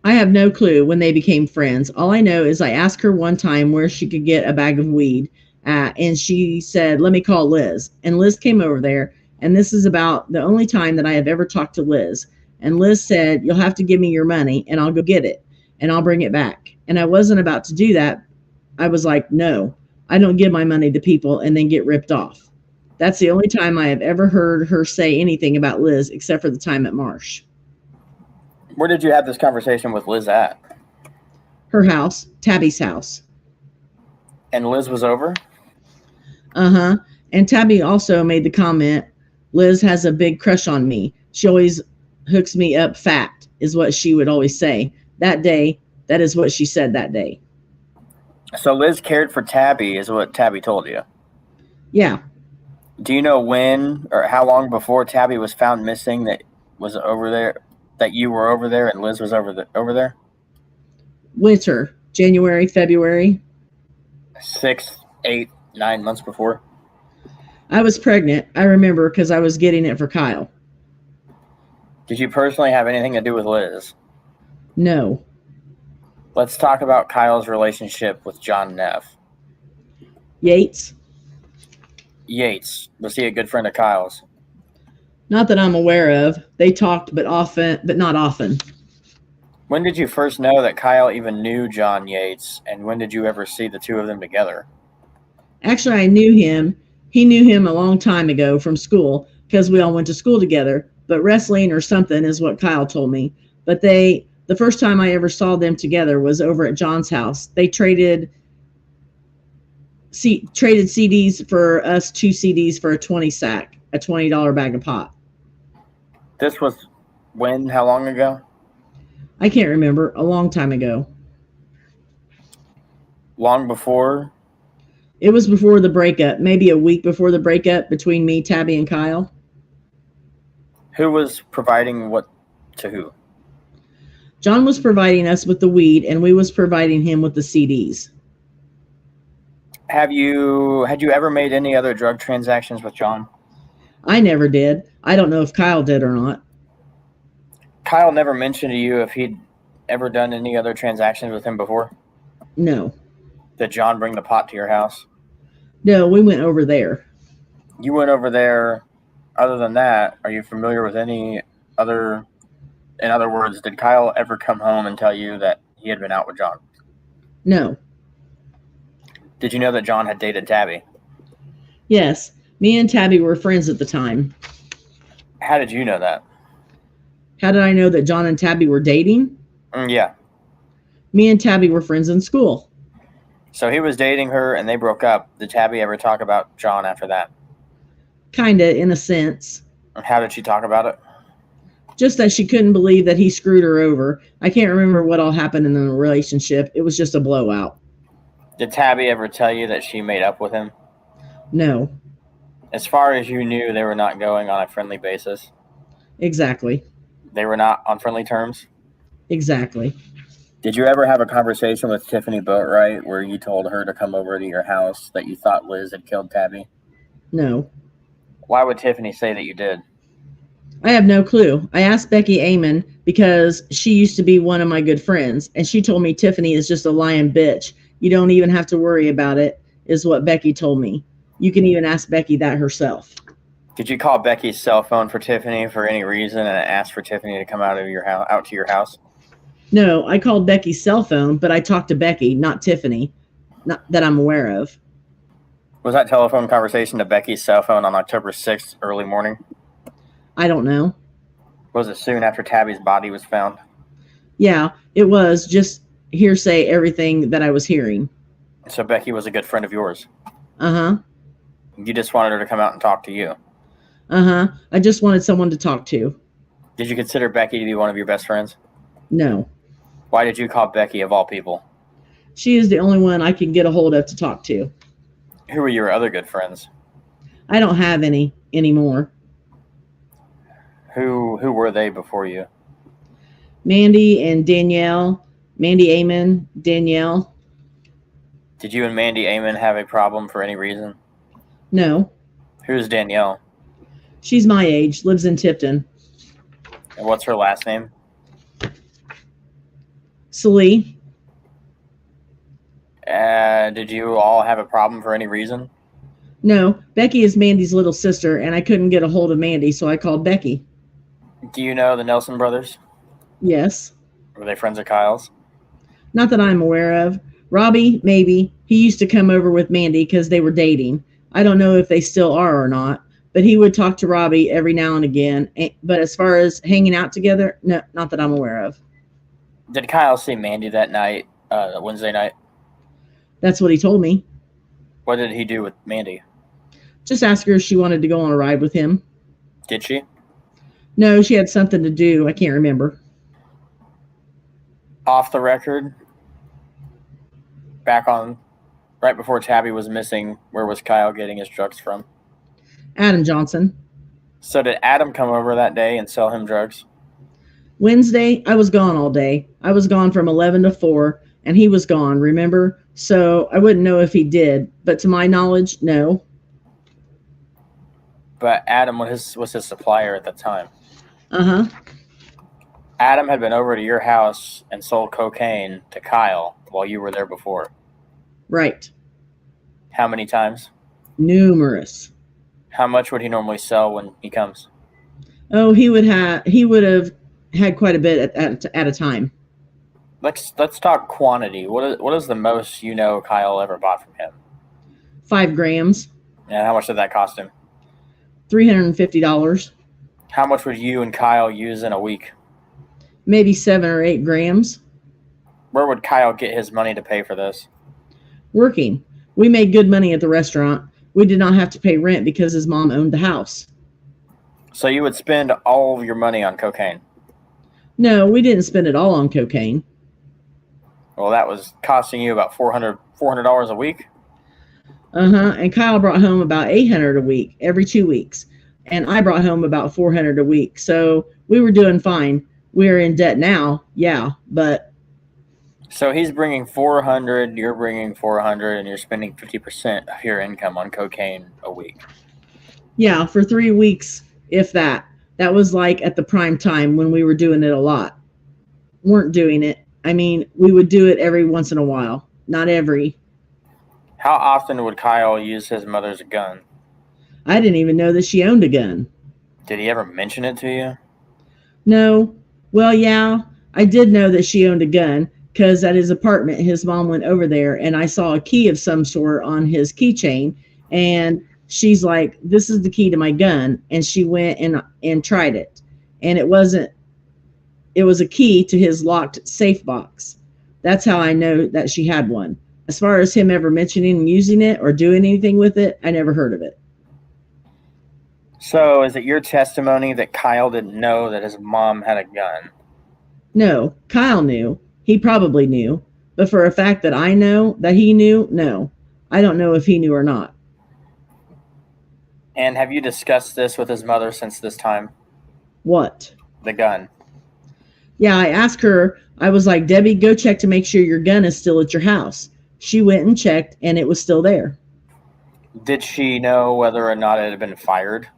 I have no clue when they became friends. All I know is I asked her one time where she could get a bag of weed, and she said, let me call Liz. And Liz came over there, and this is about the only time that I have ever talked to Liz. And Liz said, you'll have to give me your money, and I'll go get it, and I'll bring it back. And I wasn't about to do that. I was like, no, I don't give my money to people and then get ripped off. That's the only time I have ever heard her say anything about Liz, except for the time at Marsh. Where did you have this conversation with Liz at? Her house, Tabby's house. And Liz was over? Uh-huh. And Tabby also made the comment, Liz has a big crush on me. She always hooks me up fat, is what she would always say. That day, that is what she said that day. So Liz cared for Tabby, is what Tabby told you? Yeah. Do you know when or how long before Tabby was found missing that was over there, that you were over there and Liz was over there? Winter, January, February. 6, 8, 9 months before? I was pregnant. I remember because I was getting it for Kyle. Did you personally have anything to do with Liz? No. Let's talk about Kyle's relationship with John Neff. Yates? Yates. Was he a good friend of Kyle's? Not that I'm aware of. They talked, but not often. When did you first know that Kyle even knew John Yates, and when did you ever see the two of them together? Actually, I knew him. He knew him a long time ago from school because we all went to school together, but wrestling or something is what Kyle told me. But the first time I ever saw them together was over at John's house. They traded CDs for us, 2 CDs for a 20 sack, a $20 bag of pot. This was when? How long ago? I can't remember. A long time ago. Long before? It was before the breakup, maybe a week before the breakup between me, Tabby, and Kyle. Who was providing what to who? John was providing us with the weed, and we was providing him with the CDs. Had you ever made any other drug transactions with John? I never did. I don't know if Kyle did or not. Kyle never mentioned to you if he'd ever done any other transactions with him before? No. Did John bring the pot to your house? No, we went over there. You went over there. Other than that, are you familiar with any other... In other words, did Kyle ever come home and tell you that he had been out with John? No. Did you know that John had dated Tabby? Yes. Me and Tabby were friends at the time. How did you know that? How did I know that John and Tabby were dating? Yeah. Me and Tabby were friends in school. So he was dating her and they broke up. Did Tabby ever talk about John after that? Kinda, in a sense. How did she talk about it? Just that she couldn't believe that he screwed her over. I can't remember what all happened in the relationship. It was just a blowout. Did Tabby ever tell you that she made up with him? No. As far as you knew, they were not going on a friendly basis? Exactly. They were not on friendly terms? Exactly. Did you ever have a conversation with Tiffany Boatwright where you told her to come over to your house that you thought Liz had killed Tabby? No. Why would Tiffany say that you did? I have no clue. I asked Becky Amon because she used to be one of my good friends, and she told me Tiffany is just a lying bitch. You don't even have to worry about it, is what Becky told me. You can even ask Becky that herself. Did you call Becky's cell phone for Tiffany for any reason and ask for Tiffany to come out to your house? No, I called Becky's cell phone, but I talked to Becky, not Tiffany, not that I'm aware of. Was that telephone conversation to Becky's cell phone on October 6th, early morning? I don't know. Was it soon after Tabby's body was found? Yeah, it was just hearsay, everything that I was hearing. So Becky was a good friend of yours? Uh-huh. You just wanted her to come out and talk to you? Uh-huh. I just wanted someone to talk to. Did you consider Becky to be one of your best friends? No. Why did you call Becky of all people? She is the only one I can get a hold of to talk to. Who were your other good friends? I don't have any anymore. Who were they before you? Mandy and Danielle. Mandy Amon, Danielle. Did you and Mandy Amon have a problem for any reason? No. Who's Danielle? She's my age, lives in Tipton. And what's her last name? Salee. Did you all have a problem for any reason? No, Becky is Mandy's little sister, and I couldn't get a hold of Mandy, so I called Becky. Do you know the Nelson brothers? Yes. Were they friends of Kyle's? Not that I'm aware of. Robbie, maybe. He used to come over with Mandy because they were dating. I don't know if they still are or not, but he would talk to Robbie every now and again. But as far as hanging out together, no, not that I'm aware of. Did Kyle see Mandy that night, Wednesday night? That's what he told me. What did he do with Mandy? Just ask her if she wanted to go on a ride with him. Did she? No, she had something to do. I can't remember. Off the record, right before Tabby was missing, where was Kyle getting his drugs from? Adam Johnson. So did Adam come over that day and sell him drugs? Wednesday, I was gone all day. I was gone from 11 to 4, and he was gone, remember? So I wouldn't know if he did, but to my knowledge, no. But Adam was his supplier at the time. Uh-huh. Adam had been over to your house and sold cocaine to Kyle while you were there before. Right. How many times? Numerous. How much would he normally sell when he comes? Oh, he would have had quite a bit at a time. Let's talk quantity. What is the most Kyle ever bought from him? 5 grams. And how much did that cost him? $350. How much would you and Kyle use in a week? Maybe 7 or 8 grams. Where would Kyle get his money to pay for this? Working. We made good money at the restaurant. We did not have to pay rent because his mom owned the house. So you would spend all of your money on cocaine? No, we didn't spend it all on cocaine. Well, that was costing you about $400 a week? Uh-huh. And Kyle brought home about $800 a week, every 2 weeks. And I brought home about $400 a week. So we were doing fine. We're in debt now, yeah, but... So he's bringing $400, you're bringing $400, and you're spending 50% of your income on cocaine a week. Yeah, for 3 weeks, if that. That was like at the prime time when we were doing it a lot. Weren't doing it. I mean, we would do it every once in a while. Not every. How often would Kyle use his mother's gun? I didn't even know that she owned a gun. Did he ever mention it to you? No. Well, yeah, I did know that she owned a gun because at his apartment, his mom went over there and I saw a key of some sort on his keychain. And she's like, this is the key to my gun. And she went and tried it. And it was a key to his locked safe box. That's how I know that she had one. As far as him ever mentioning using it or doing anything with it, I never heard of it. So is it your testimony that Kyle didn't know that his mom had a gun? No, Kyle knew. He probably knew. But for a fact that I know that he knew, no. I don't know if he knew or not. And have you discussed this with his mother since this time? What? The gun. Yeah, I asked her, I was like, Debbie, go check to make sure your gun is still at your house. She went and checked, and it was still there. Did she know whether or not it had been fired?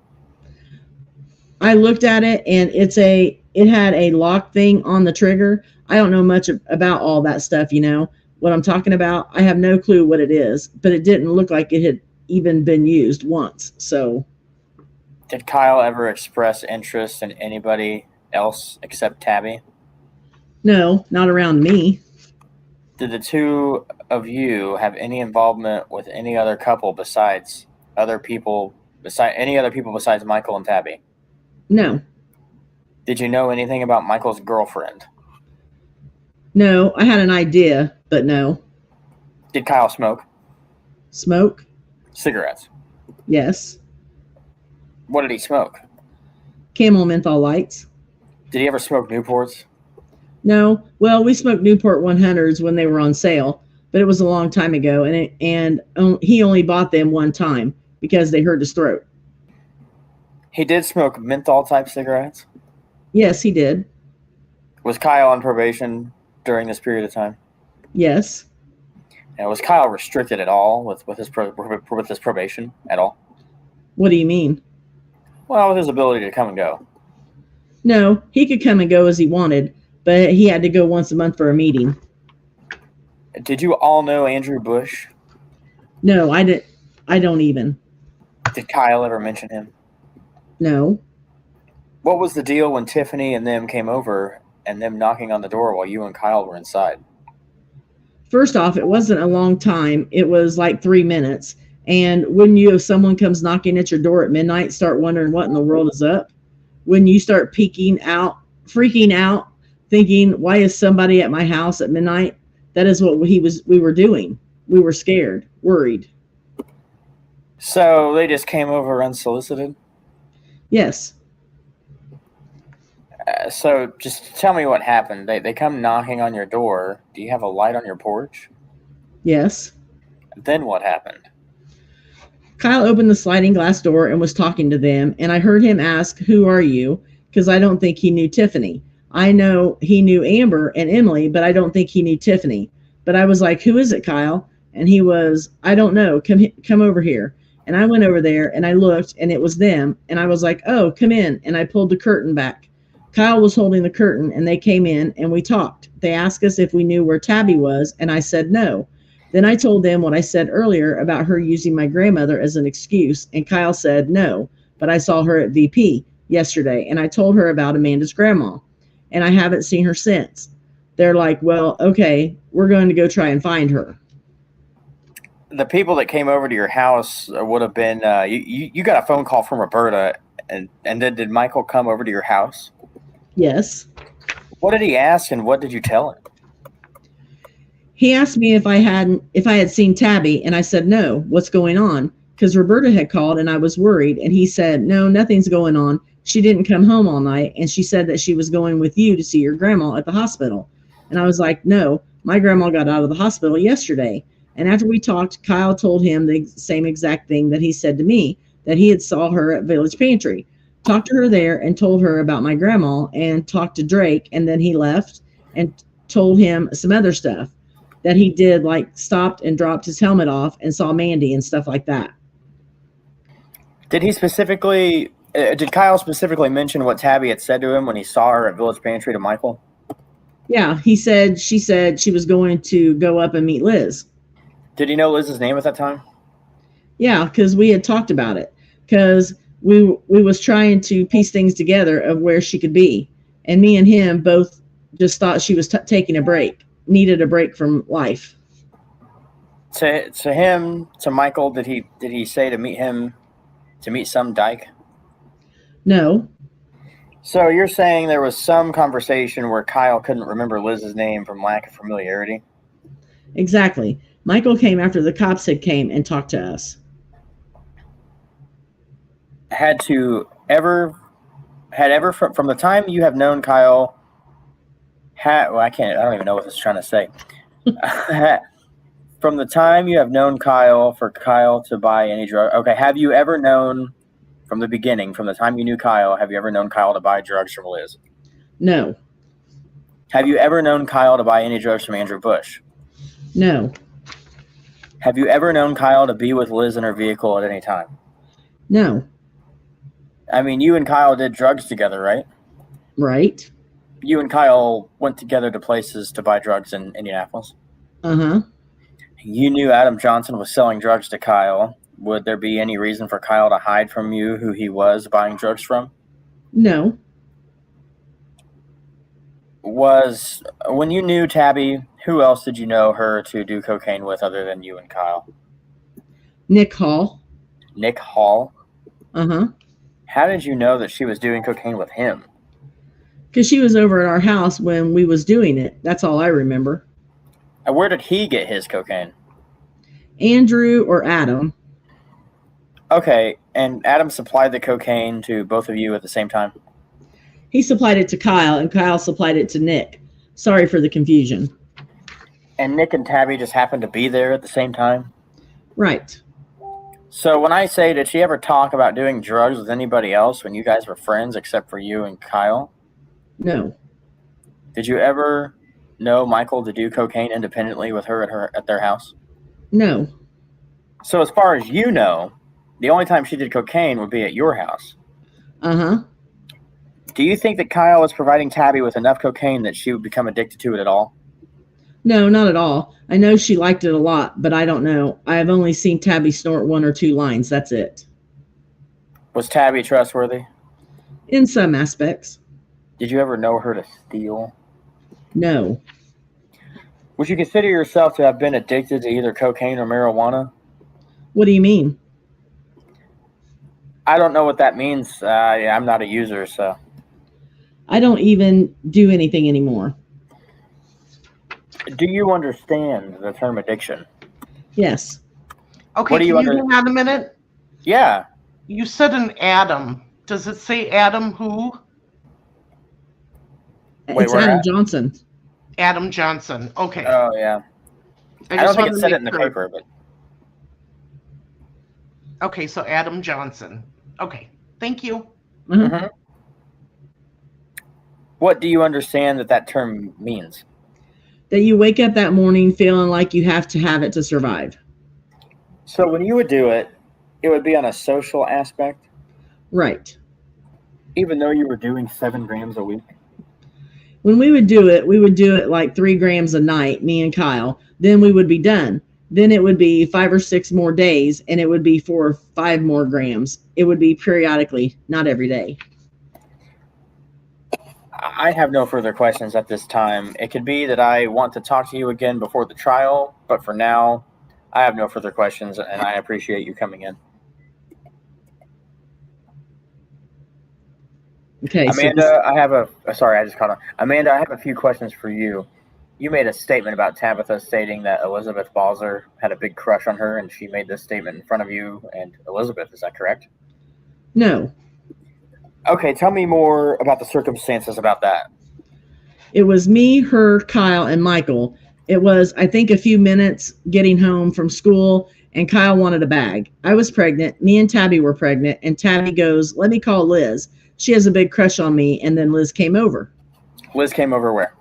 I looked at it, and it had a lock thing on the trigger. I don't know much about all that stuff, what I'm talking about. I have no clue what it is, but it didn't look like it had even been used once. So, did Kyle ever express interest in anybody else except Tabby? No, not around me. Did the two of you have any involvement with any other couple besides Michael and Tabby? No. Did you know anything about Michael's girlfriend? No, I had an idea, but no. Did Kyle smoke? Smoke? Cigarettes? Yes. What did he smoke? Camel menthol lights. Did he ever smoke Newports? No. Well, we smoked Newport 100s when they were on sale, but it was a long time ago, and he only bought them one time because they hurt his throat. He did smoke menthol-type cigarettes? Yes, he did. Was Kyle on probation during this period of time? Yes. And was Kyle restricted at all with his probation at all? What do you mean? Well, with his ability to come and go. No, he could come and go as he wanted, but he had to go once a month for a meeting. Did you all know Andrew Bush? No, I didn't. I don't even. Did Kyle ever mention him? No. What was the deal when Tiffany and them came over and them knocking on the door while you and Kyle were inside? First off, it wasn't a long time. It was like 3 minutes. And when if someone comes knocking at your door at midnight, start wondering what in the world is up. When you start freaking out, thinking, why is somebody at my house at midnight? That is what we were doing. We were scared, worried. So they just came over unsolicited? Yes. So just tell me what happened. They come knocking on your door. Do you have a light on your porch? Yes. Then what happened? Kyle opened the sliding glass door and was talking to them, and I heard him ask, "Who are you?" Because I don't think he knew Tiffany. I know he knew Amber and Emily, but I don't think he knew Tiffany. But I was like, "Who is it, Kyle?" And he was, "I don't know. Come over here." And I went over there and I looked, and it was them. And I was like, "Oh, come in." And I pulled the curtain back. Kyle was holding the curtain, and they came in and we talked. They asked us if we knew where Tabby was, and I said no. Then I told them what I said earlier about her using my grandmother as an excuse, and Kyle said no, but I saw her at VP yesterday, and I told her about Amanda's grandma, and I haven't seen her since. They're like, "Well, okay, we're going to go try and find her." The people that came over to your house would have been, you got a phone call from Roberta, and then did Michael come over to your house? Yes. What did he ask, and what did you tell him? He asked me if I had seen Tabby, and I said no. What's going on? Because Roberta had called and I was worried, and he said, "No, nothing's going on. She didn't come home all night, and she said that she was going with you to see your grandma at the hospital." And I was like, "No, my grandma got out of the hospital yesterday." And after we talked, Kyle told him the same exact thing that he said to me, that he had saw her at Village Pantry. Talked to her there and told her about my grandma and talked to Drake, and then he left and told him some other stuff that he did, like stopped and dropped his helmet off and saw Mandy and stuff like that. Did Kyle specifically mention what Tabby had said to him when he saw her at Village Pantry to Michael? Yeah, she said she was going to go up and meet Liz. Did he know Liz's name at that time? Yeah, because we had talked about it. Because we was trying to piece things together of where she could be. And me and him both just thought she was taking a break, needed a break from life. To Michael, did he say to meet some dyke? No. So you're saying there was some conversation where Kyle couldn't remember Liz's name from lack of familiarity? Exactly. Michael came after the cops had came and talked to us. Had ever from the time you have known Kyle, I don't even know what this is trying to say. From the time you have known Kyle, for Kyle to buy any drug, okay, have you ever known from the beginning, from the time you knew Kyle, have you ever known Kyle to buy drugs from Liz? No. Have you ever known Kyle to buy any drugs from Andrew Bush? No. Have you ever known Kyle to be with Liz in her vehicle at any time? No. I mean, you and Kyle did drugs together, right? Right. You and Kyle went together to places to buy drugs in Indianapolis? Uh-huh. You knew Adam Johnson was selling drugs to Kyle. Would there be any reason for Kyle to hide from you who he was buying drugs from? No. When you knew Tabby, who else did you know her to do cocaine with other than you and Kyle? Nick Hall. Nick Hall? Uh-huh. How did you know that she was doing cocaine with him? Because she was over at our house when we was doing it. That's all I remember. And where did he get his cocaine? Andrew or Adam. Okay, and Adam supplied the cocaine to both of you at the same time? He supplied it to Kyle, and Kyle supplied it to Nick. Sorry for the confusion. And Nick and Tabby just happened to be there at the same time? Right. So when I say, did she ever talk about doing drugs with anybody else when you guys were friends except for you and Kyle? No. Did you ever know Michael to do cocaine independently with her at their house? No. So as far as you know, the only time she did cocaine would be at your house. Uh-huh. Do you think that Kyle was providing Tabby with enough cocaine that she would become addicted to it at all? No, not at all. I know she liked it a lot, but I don't know. I have only seen Tabby snort 1 or 2 lines. That's it. Was Tabby trustworthy? In some aspects. Did you ever know her to steal? No. Would you consider yourself to have been addicted to either cocaine or marijuana? What do you mean? I don't know what that means. I'm not a user, so. I don't even do anything anymore. Do you understand the term addiction? Yes. Okay, What do you can you hang on a minute? Yeah. You said an Adam. Does it say Adam who? Wait, It's where Adam at? Johnson. Adam Johnson. Okay. Oh, yeah. I don't think it said it in the paper, but. Okay, so Adam Johnson. Okay, thank you. Mm-hmm. What do you understand that term means? That you wake up that morning feeling like you have to have it to survive. So when you would do it, it would be on a social aspect? Right. Even though you were doing 7 grams a week? When we would do it like 3 grams a night, me and Kyle. Then we would be done. Then it would be 5 or 6 more days, and it would be 4 or 5 more grams. It would be periodically, not every day. I have no further questions at this time. It could be that I want to talk to you again before the trial, but for now, I have no further questions, and I appreciate you coming in. Okay, Amanda, I have Amanda, I have a few questions for you. You made a statement about Tabitha stating that Elizabeth Balzer had a big crush on her, and she made this statement in front of you and Elizabeth. Is that correct? No. Okay, tell me more about the circumstances about that. It was me, her, Kyle, and Michael. It was, I think, a few minutes getting home from school, and Kyle wanted a bag. I was pregnant. Me and Tabby were pregnant, and Tabby goes, "Let me call Liz. She has a big crush on me," and then Liz came over. Liz came over where?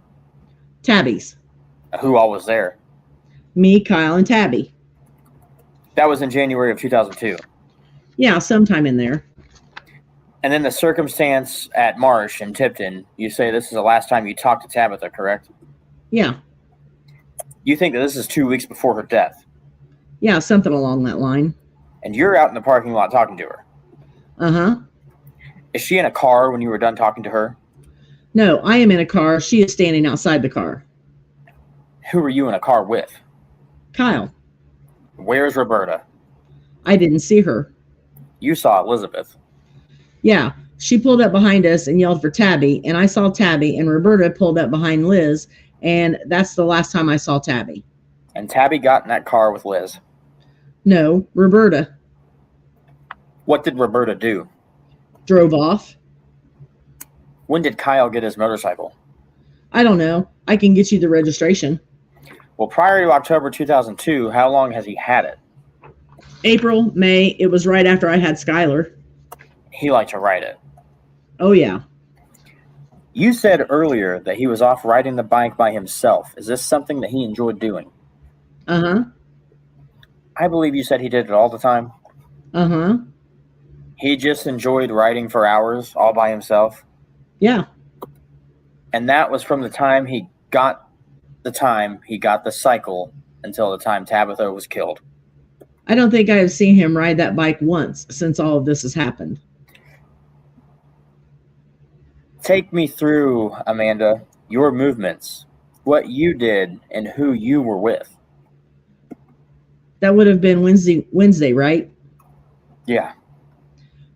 Tabby's. Who all was there? Me, Kyle, and Tabby. That was in January of 2002. Yeah, sometime in there. And then the circumstance at Marsh in Tipton, you say this is the last time you talked to Tabitha, correct? Yeah. You think that this is 2 weeks before her death? Yeah, something along that line. And you're out in the parking lot talking to her? Uh-huh. Is she in a car when you were done talking to her? No, I am in a car. She is standing outside the car. Who were you in a car with? Kyle. Where's Roberta? I didn't see her. You saw Elizabeth. Yeah, she pulled up behind us and yelled for Tabby, and I saw Tabby, and Roberta pulled up behind Liz, and that's the last time I saw Tabby. And Tabby got in that car with Liz? No, Roberta. What did Roberta do? Drove off. When did Kyle get his motorcycle? I don't know. I can get you the registration. Well, prior to October 2002, how long has he had it? April, May. It was right after I had Skylar. He liked to ride it. Oh, yeah. You said earlier that he was off riding the bike by himself. Is this something that he enjoyed doing? Uh-huh. I believe you said he did it all the time. Uh-huh. He just enjoyed riding for hours all by himself? Yeah. And that was from the time he got the cycle until the time Tabitha was killed. I don't think I have seen him ride that bike once since all of this has happened. Take me through, Amanda, your movements, what you did, and who you were with. That would have been Wednesday, right? Yeah.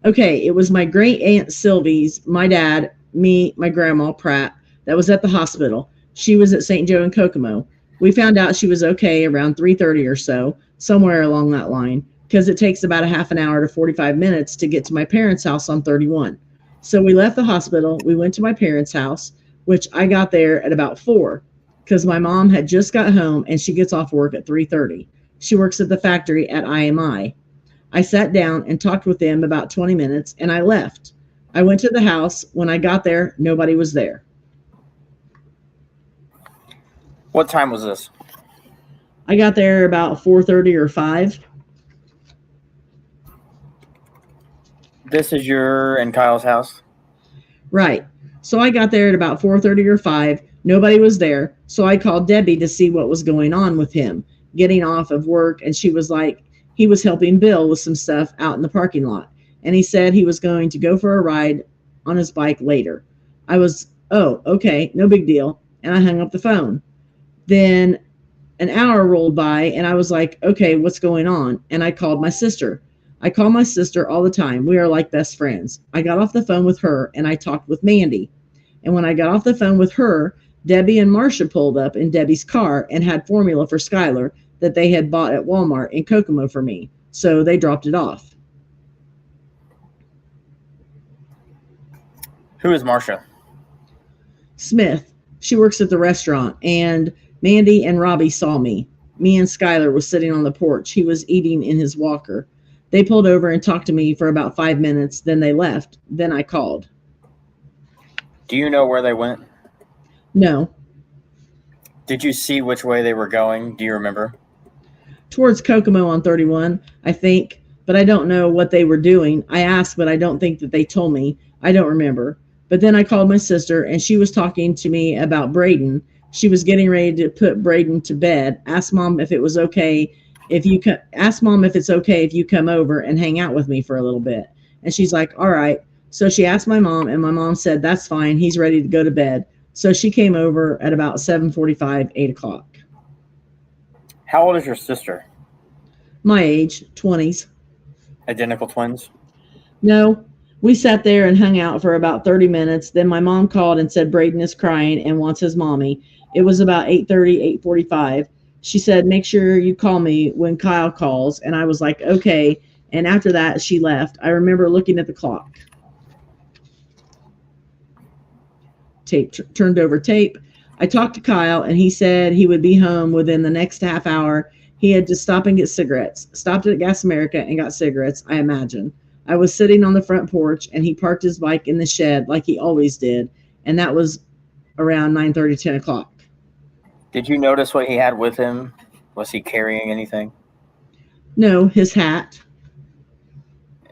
Okay, it was my great aunt Sylvie's, my dad, me, my grandma Pratt, that was at the hospital. She was at St. Joe in Kokomo. We found out she was okay around 3:30 or so, somewhere along that line, because it takes about a half an hour to 45 minutes to get to my parents' house on 31. So we left the hospital. We went to my parents' house, which I got there at about 4, because my mom had just got home and she gets off work at 3:30. She works at the factory at IMI. I sat down and talked with them about 20 minutes and I left. I went to the house. When I got there, nobody was there. What time was this? I got there about 4:30 or 5. This is your and Kyle's house? Right. So I got there at about 4:30 or 5. Nobody was there. So I called Debbie to see what was going on with him getting off of work. And she was like, he was helping Bill with some stuff out in the parking lot. And he said he was going to go for a ride on his bike later. I was, oh, okay, no big deal. And I hung up the phone. Then an hour rolled by and I was like, okay, what's going on? And I called my sister. I call my sister all the time. We are like best friends. I got off the phone with her and I talked with Mandy. And when I got off the phone with her, Debbie and Marcia pulled up in Debbie's car and had formula for Skylar that they had bought at Walmart in Kokomo for me. So they dropped it off. Who is Marcia? Smith. She works at the restaurant, and Mandy and Robbie saw me. Me and Skylar was sitting on the porch. He was eating in his walker. They pulled over and talked to me for about 5 minutes. Then they left. Then I called. Do you know where they went? No. Did you see which way they were going? Do you remember? Towards Kokomo on 31, I think, but I don't know what they were doing. I asked, but I don't think that they told me. I don't remember. But then I called my sister, and she was talking to me about Braden. She was getting ready to put Braden to bed. Asked Mom if it was okay if you ask Mom if it's okay if you come over and hang out with me for a little bit. And she's like, all right. So she asked my mom, and my mom said, that's fine. He's ready to go to bed. So she came over at about 7:45, 8 o'clock. How old is your sister? My age, 20s. Identical twins? No. We sat there and hung out for about 30 minutes. Then my mom called and said Braden is crying and wants his mommy. It was about 8:30, 8:45. She said, make sure you call me when Kyle calls. And I was like, okay. And after that, she left. I remember looking at the clock. Turned over tape. I talked to Kyle, and he said he would be home within the next half hour. He had to stop and get cigarettes. Stopped at Gas America and got cigarettes, I imagine. I was sitting on the front porch, and he parked his bike in the shed like he always did. And that was around 9:30, 10 o'clock. Did you notice what he had with him? Was he carrying anything? No, his hat.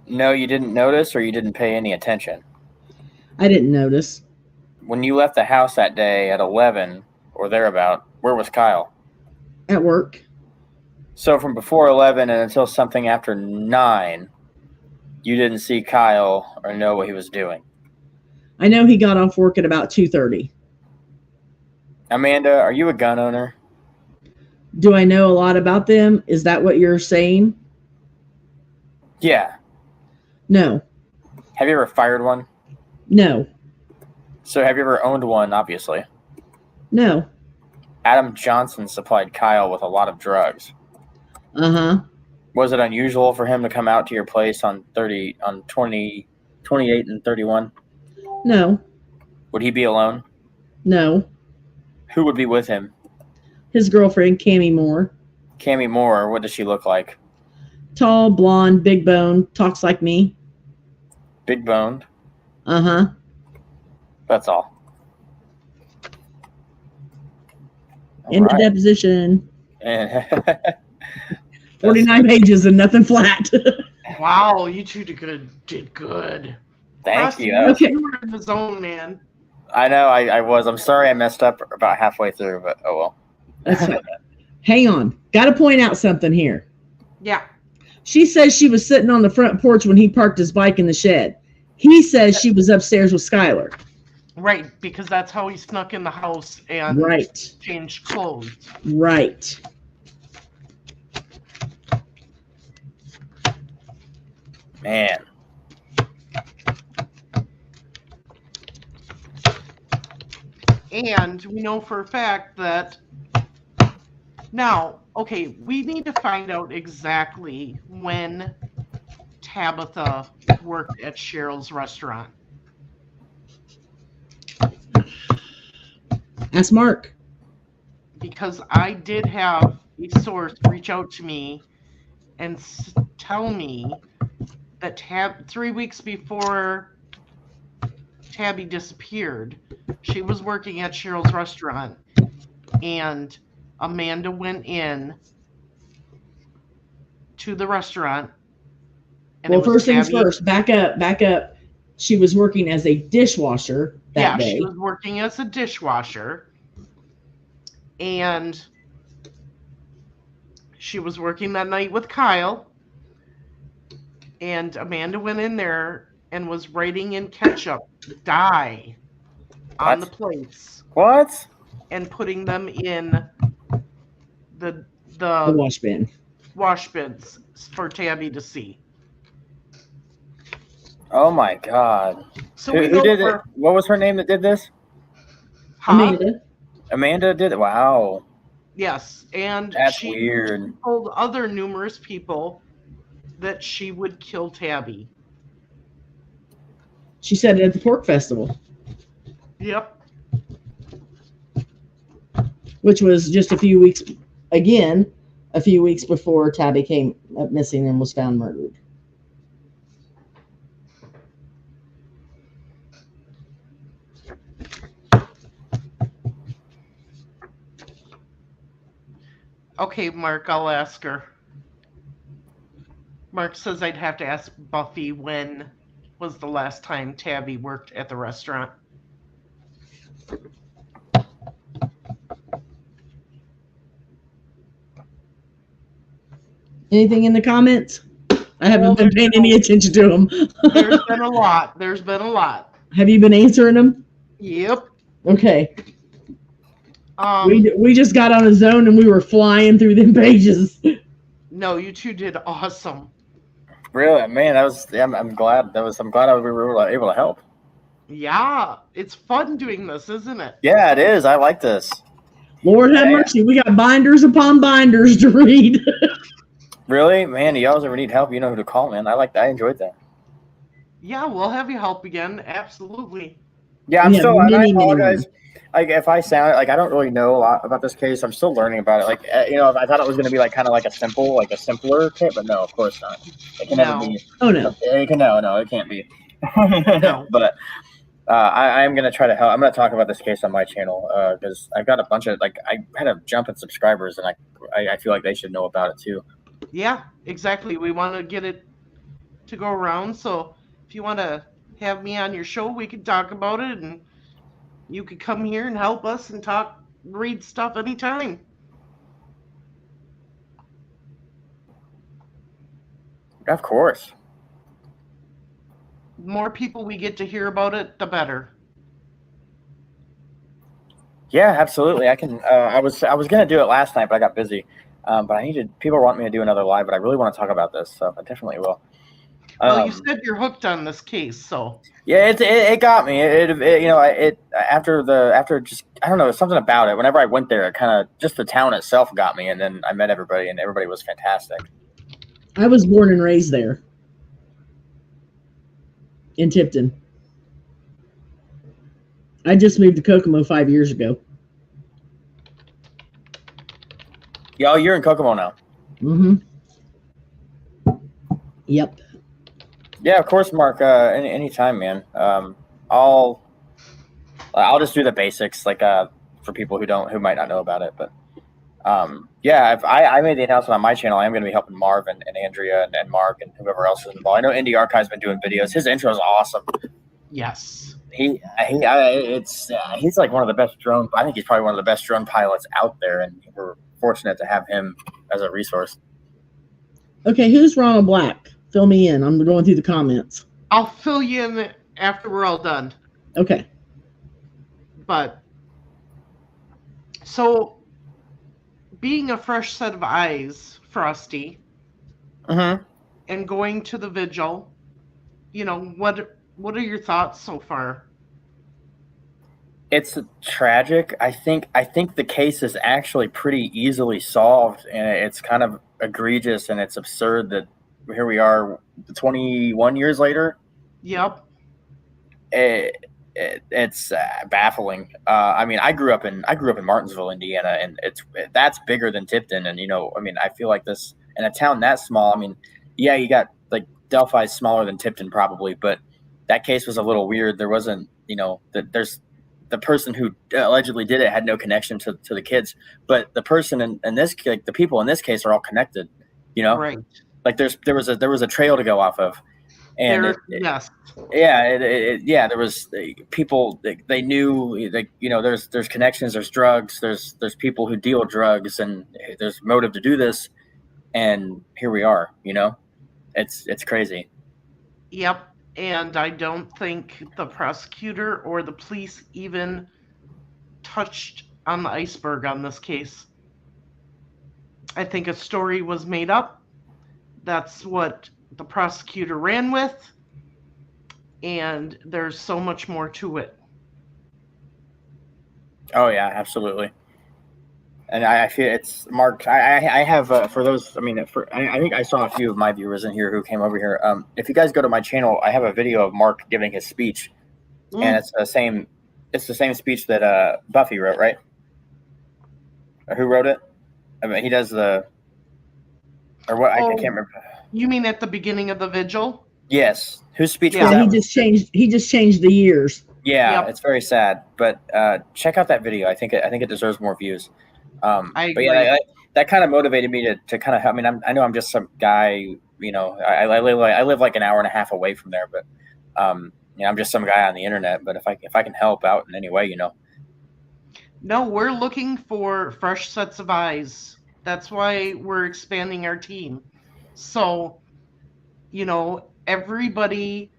No, you didn't notice, or you didn't pay any attention? I didn't notice. When you left the house that day at 11 or thereabout, where was Kyle? At work. So from before 11 and until something after 9, you didn't see Kyle or know what he was doing? I know he got off work at about 2:30. Amanda, are you a gun owner? Do I know a lot about them? Is that what you're saying? Yeah. No. Have you ever fired one? No. So have you ever owned one, obviously? No. Adam Johnson supplied Kyle with a lot of drugs. Uh-huh. Was it unusual for him to come out to your place on 28 and 31? No. Would he be alone? No. Who would be with him? His girlfriend, Cammie Moore. Cammie Moore, what does she look like? Tall, blonde, big bone, talks like me. Big boned? Uh-huh. That's all. In the deposition. And 49 pages and nothing flat. Wow, you two did good. Thank Rusty, you. Okay. You were in the zone, man. I know, I was. I'm sorry I messed up about halfway through, but oh well. That's fine. Hang on. Got to point out something here. Yeah. She says she was sitting on the front porch when he parked his bike in the shed. He says she was upstairs with Skylar. Right, because that's how he snuck in the house and Right. changed clothes. Right. Man. And we know for a fact that now, okay, we need to find out exactly when Tabitha worked at Cheryl's restaurant. Ask Mark. Because I did have a source reach out to me and tell me that 3 weeks before Tabby disappeared, she was working at Cheryl's restaurant, and Amanda went in to the restaurant. And Well, first things first, back up. She was working as a dishwasher that day. She was working as a dishwasher. And she was working that night with Kyle. And Amanda went in there and was writing in ketchup dye on the plates. What? And putting them in the wash bin. Wash bins for Tabby to see. Oh my God. So who did it? What was her name that did this? Amanda. Amanda did it. Wow. Yes, and that's weird. Told other numerous people that she would kill Tabby. She said it at the pork festival. Yep. Which was just a few weeks before Tabby came up missing and was found murdered. Okay, Mark, I'll ask her. Mark says I'd have to ask Buffy when was the last time Tabby worked at the restaurant. Anything in the comments? I haven't been paying any attention to them. There's been a lot. Have you been answering them? Yep. Okay. We just got on a zone and we were flying through them pages. No, you two did awesome. Really, man, that was. Yeah, I'm glad we were able to help. Yeah, it's fun doing this, isn't it? Yeah, it is. I like this. Lord have mercy, we got binders upon binders to read. Really, man, you always ever need help, you know who to call, man. I enjoyed that. Yeah, we'll have you help again. Absolutely. Yeah, I apologize. Like, if I sound like I don't really know a lot about this case, I'm still learning about it. Like, I thought it was going to be like kind of like a simpler kit, but no, of course not. It can never be. Oh no. It can't be. No. But I am going to try to help. I'm going to talk about this case on my channel because I've got a bunch of I had a jump in subscribers, and I feel like they should know about it too. Yeah, exactly. We want to get it to go around. So if you want to have me on your show, we can talk about it, and you could come here and help us and read stuff anytime. Of course. The more people we get to hear about it, the better. Yeah, absolutely. I can. I was gonna do it last night, but I got busy. But people want me to do another live, but I really want to talk about this, so I definitely will. Well, you said you're hooked on this case, so. Yeah, it got me. After just I don't know, something about it. Whenever I went there, it kind of just the town itself got me, and then I met everybody, and everybody was fantastic. I was born and raised there in Tipton. I just moved to Kokomo 5 years ago. Yeah, you're in Kokomo now. Mm-hmm. Yep. Yeah, of course, Mark. Anytime, man. I'll just do the basics, like for people who might not know about it. But yeah, if I made the announcement on my channel, I am going to be helping Marv and Andrea and Mark and whoever else is involved. I know Indie Archive's been doing videos. His intro is awesome. Yes. He's like one of the best drone. I think he's probably one of the best drone pilots out there, and we're fortunate to have him as a resource. Okay, who's Ronald Black? Fill me in. I'm going through the comments. I'll fill you in after we're all done. Okay. But, so, being a fresh set of eyes, Frosty, and going to the vigil, what are your thoughts so far? It's tragic. I think the case is actually pretty easily solved, and it's kind of egregious and it's absurd that here we are 21 years later. Yep. It's baffling. I mean, I grew up in Martinsville, Indiana, and that's bigger than Tipton. And I feel like this in a town that small. I mean, yeah, you got like Delphi's smaller than Tipton probably, but that case was a little weird. There wasn't, there's the person who allegedly did it had no connection to the kids, but the person in this, like the people in this case, are all connected. Right. Like there was a trail to go off of, and yes. Yeah, there was people they knew, there's connections, there's drugs, there's people who deal drugs, and there's motive to do this, and here we are. It's crazy. Yep. And I don't think the prosecutor or the police even touched on the iceberg on this case. I think a story was made up. That's what the prosecutor ran with. And there's so much more to it. Oh, yeah, absolutely. And I feel it's Mark. I have for those. I mean, I think I saw a few of my viewers in here who came over here. If you guys go to my channel, I have a video of Mark giving his speech, and it's the same. It's the same speech that Buffy wrote, right? Or who wrote it? I mean, he does the. Or what? I can't remember. You mean at the beginning of the vigil? Yes. Whose speech was Yeah, that? he just changed the years. Yeah, It's very sad. But check out that video. I think it deserves more views. I agree. But yeah, that kind of motivated me to kind of. I mean, I know I'm just some guy. You know, I live like an hour and a half away from there, but you know, I'm just some guy on the internet. But if I can help out in any way, you know. No, we're looking for fresh sets of eyes. That's why we're expanding our team. So, you know, everybody,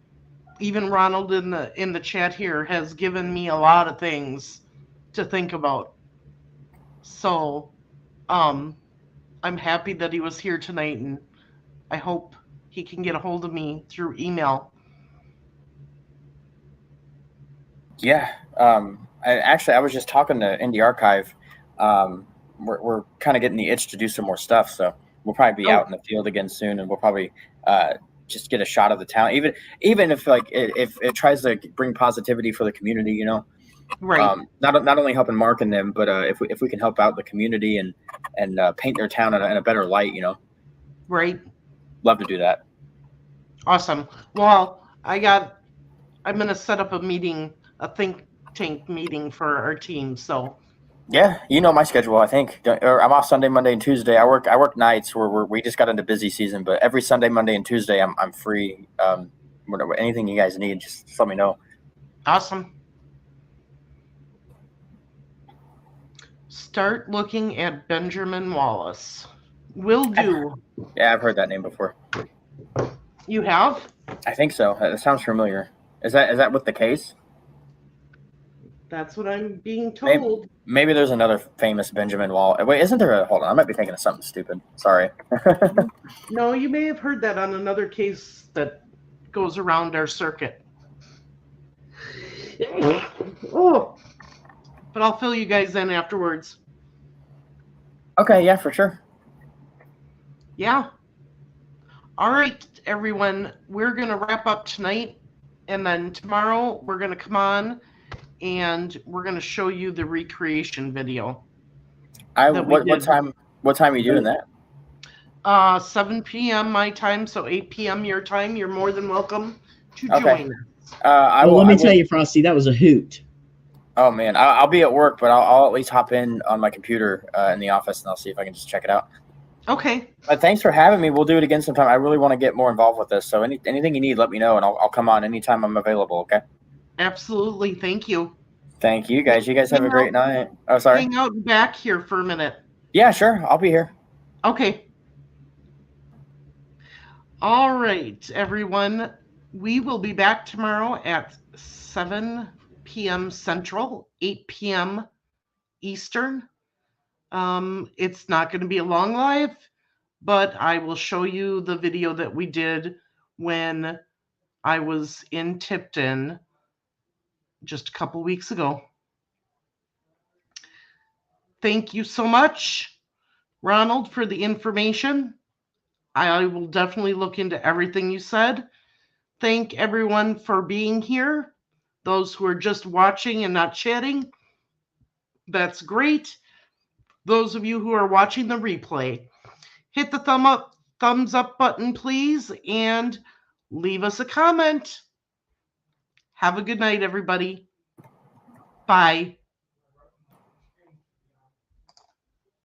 even Ronald in the chat here, has given me a lot of things to think about. So, I'm happy that he was here tonight, and I hope he can get a hold of me through email. Yeah. I was just talking to Indie Archive. We're kind of getting the itch to do some more stuff, so we'll probably be out in the field again soon, and we'll probably just get a shot of the town, even if like if it tries to bring positivity for the community, you know. Right. Not only helping Mark and them, but if we can help out the community and paint their town in a better light, you know. Right. Love to do that. Awesome. Well, I'm going to set up a think tank meeting for our team. So. Yeah, you know my schedule. I think I'm off Sunday, Monday, and Tuesday. I work nights. We just got into busy season, but every Sunday, Monday, and Tuesday, I'm free. Whatever, anything you guys need, just let me know. Awesome. Start looking at Benjamin Wallace. Will do. Yeah, I've heard that name before. You have? I think so. That sounds familiar. Is that with the case? That's what I'm being told. Maybe there's another famous Benjamin Wallace. Wait, isn't there hold on, I might be thinking of something stupid. Sorry. No, you may have heard that on another case that goes around our circuit. Oh, but I'll fill you guys in afterwards. Okay, yeah, for sure. Yeah. All right, everyone. We're going to wrap up tonight, and then tomorrow we're going to come on and we're going to show you the recreation video. What time are you doing that? 7 p.m. my time, so 8 p.m. your time. You're more than welcome to join us. Let me tell you, Frosty, that was a hoot. Oh man, I'll be at work, but I'll at least hop in on my computer in the office, and I'll see if I can just check it out. Okay. But thanks for having me. We'll do it again sometime. I really want to get more involved with this, so anything you need, let me know, and I'll come on anytime I'm available. Okay. Absolutely. Thank you. Thank you, guys. You guys have a great night. Oh, sorry. Hang out back here for a minute. Yeah, sure. I'll be here. Okay. All right, everyone. We will be back tomorrow at 7 p.m. Central, 8 p.m. Eastern. It's not going to be a long live, but I will show you the video that we did when I was in Tipton just a couple weeks ago. Thank you so much, Ronald, for the information. I will definitely look into everything you said. Thank everyone for being here. Those who are just watching and not chatting, that's great. Those of you who are watching the replay, hit the thumbs up button, please, and leave us a comment. Have a good night, everybody. Bye.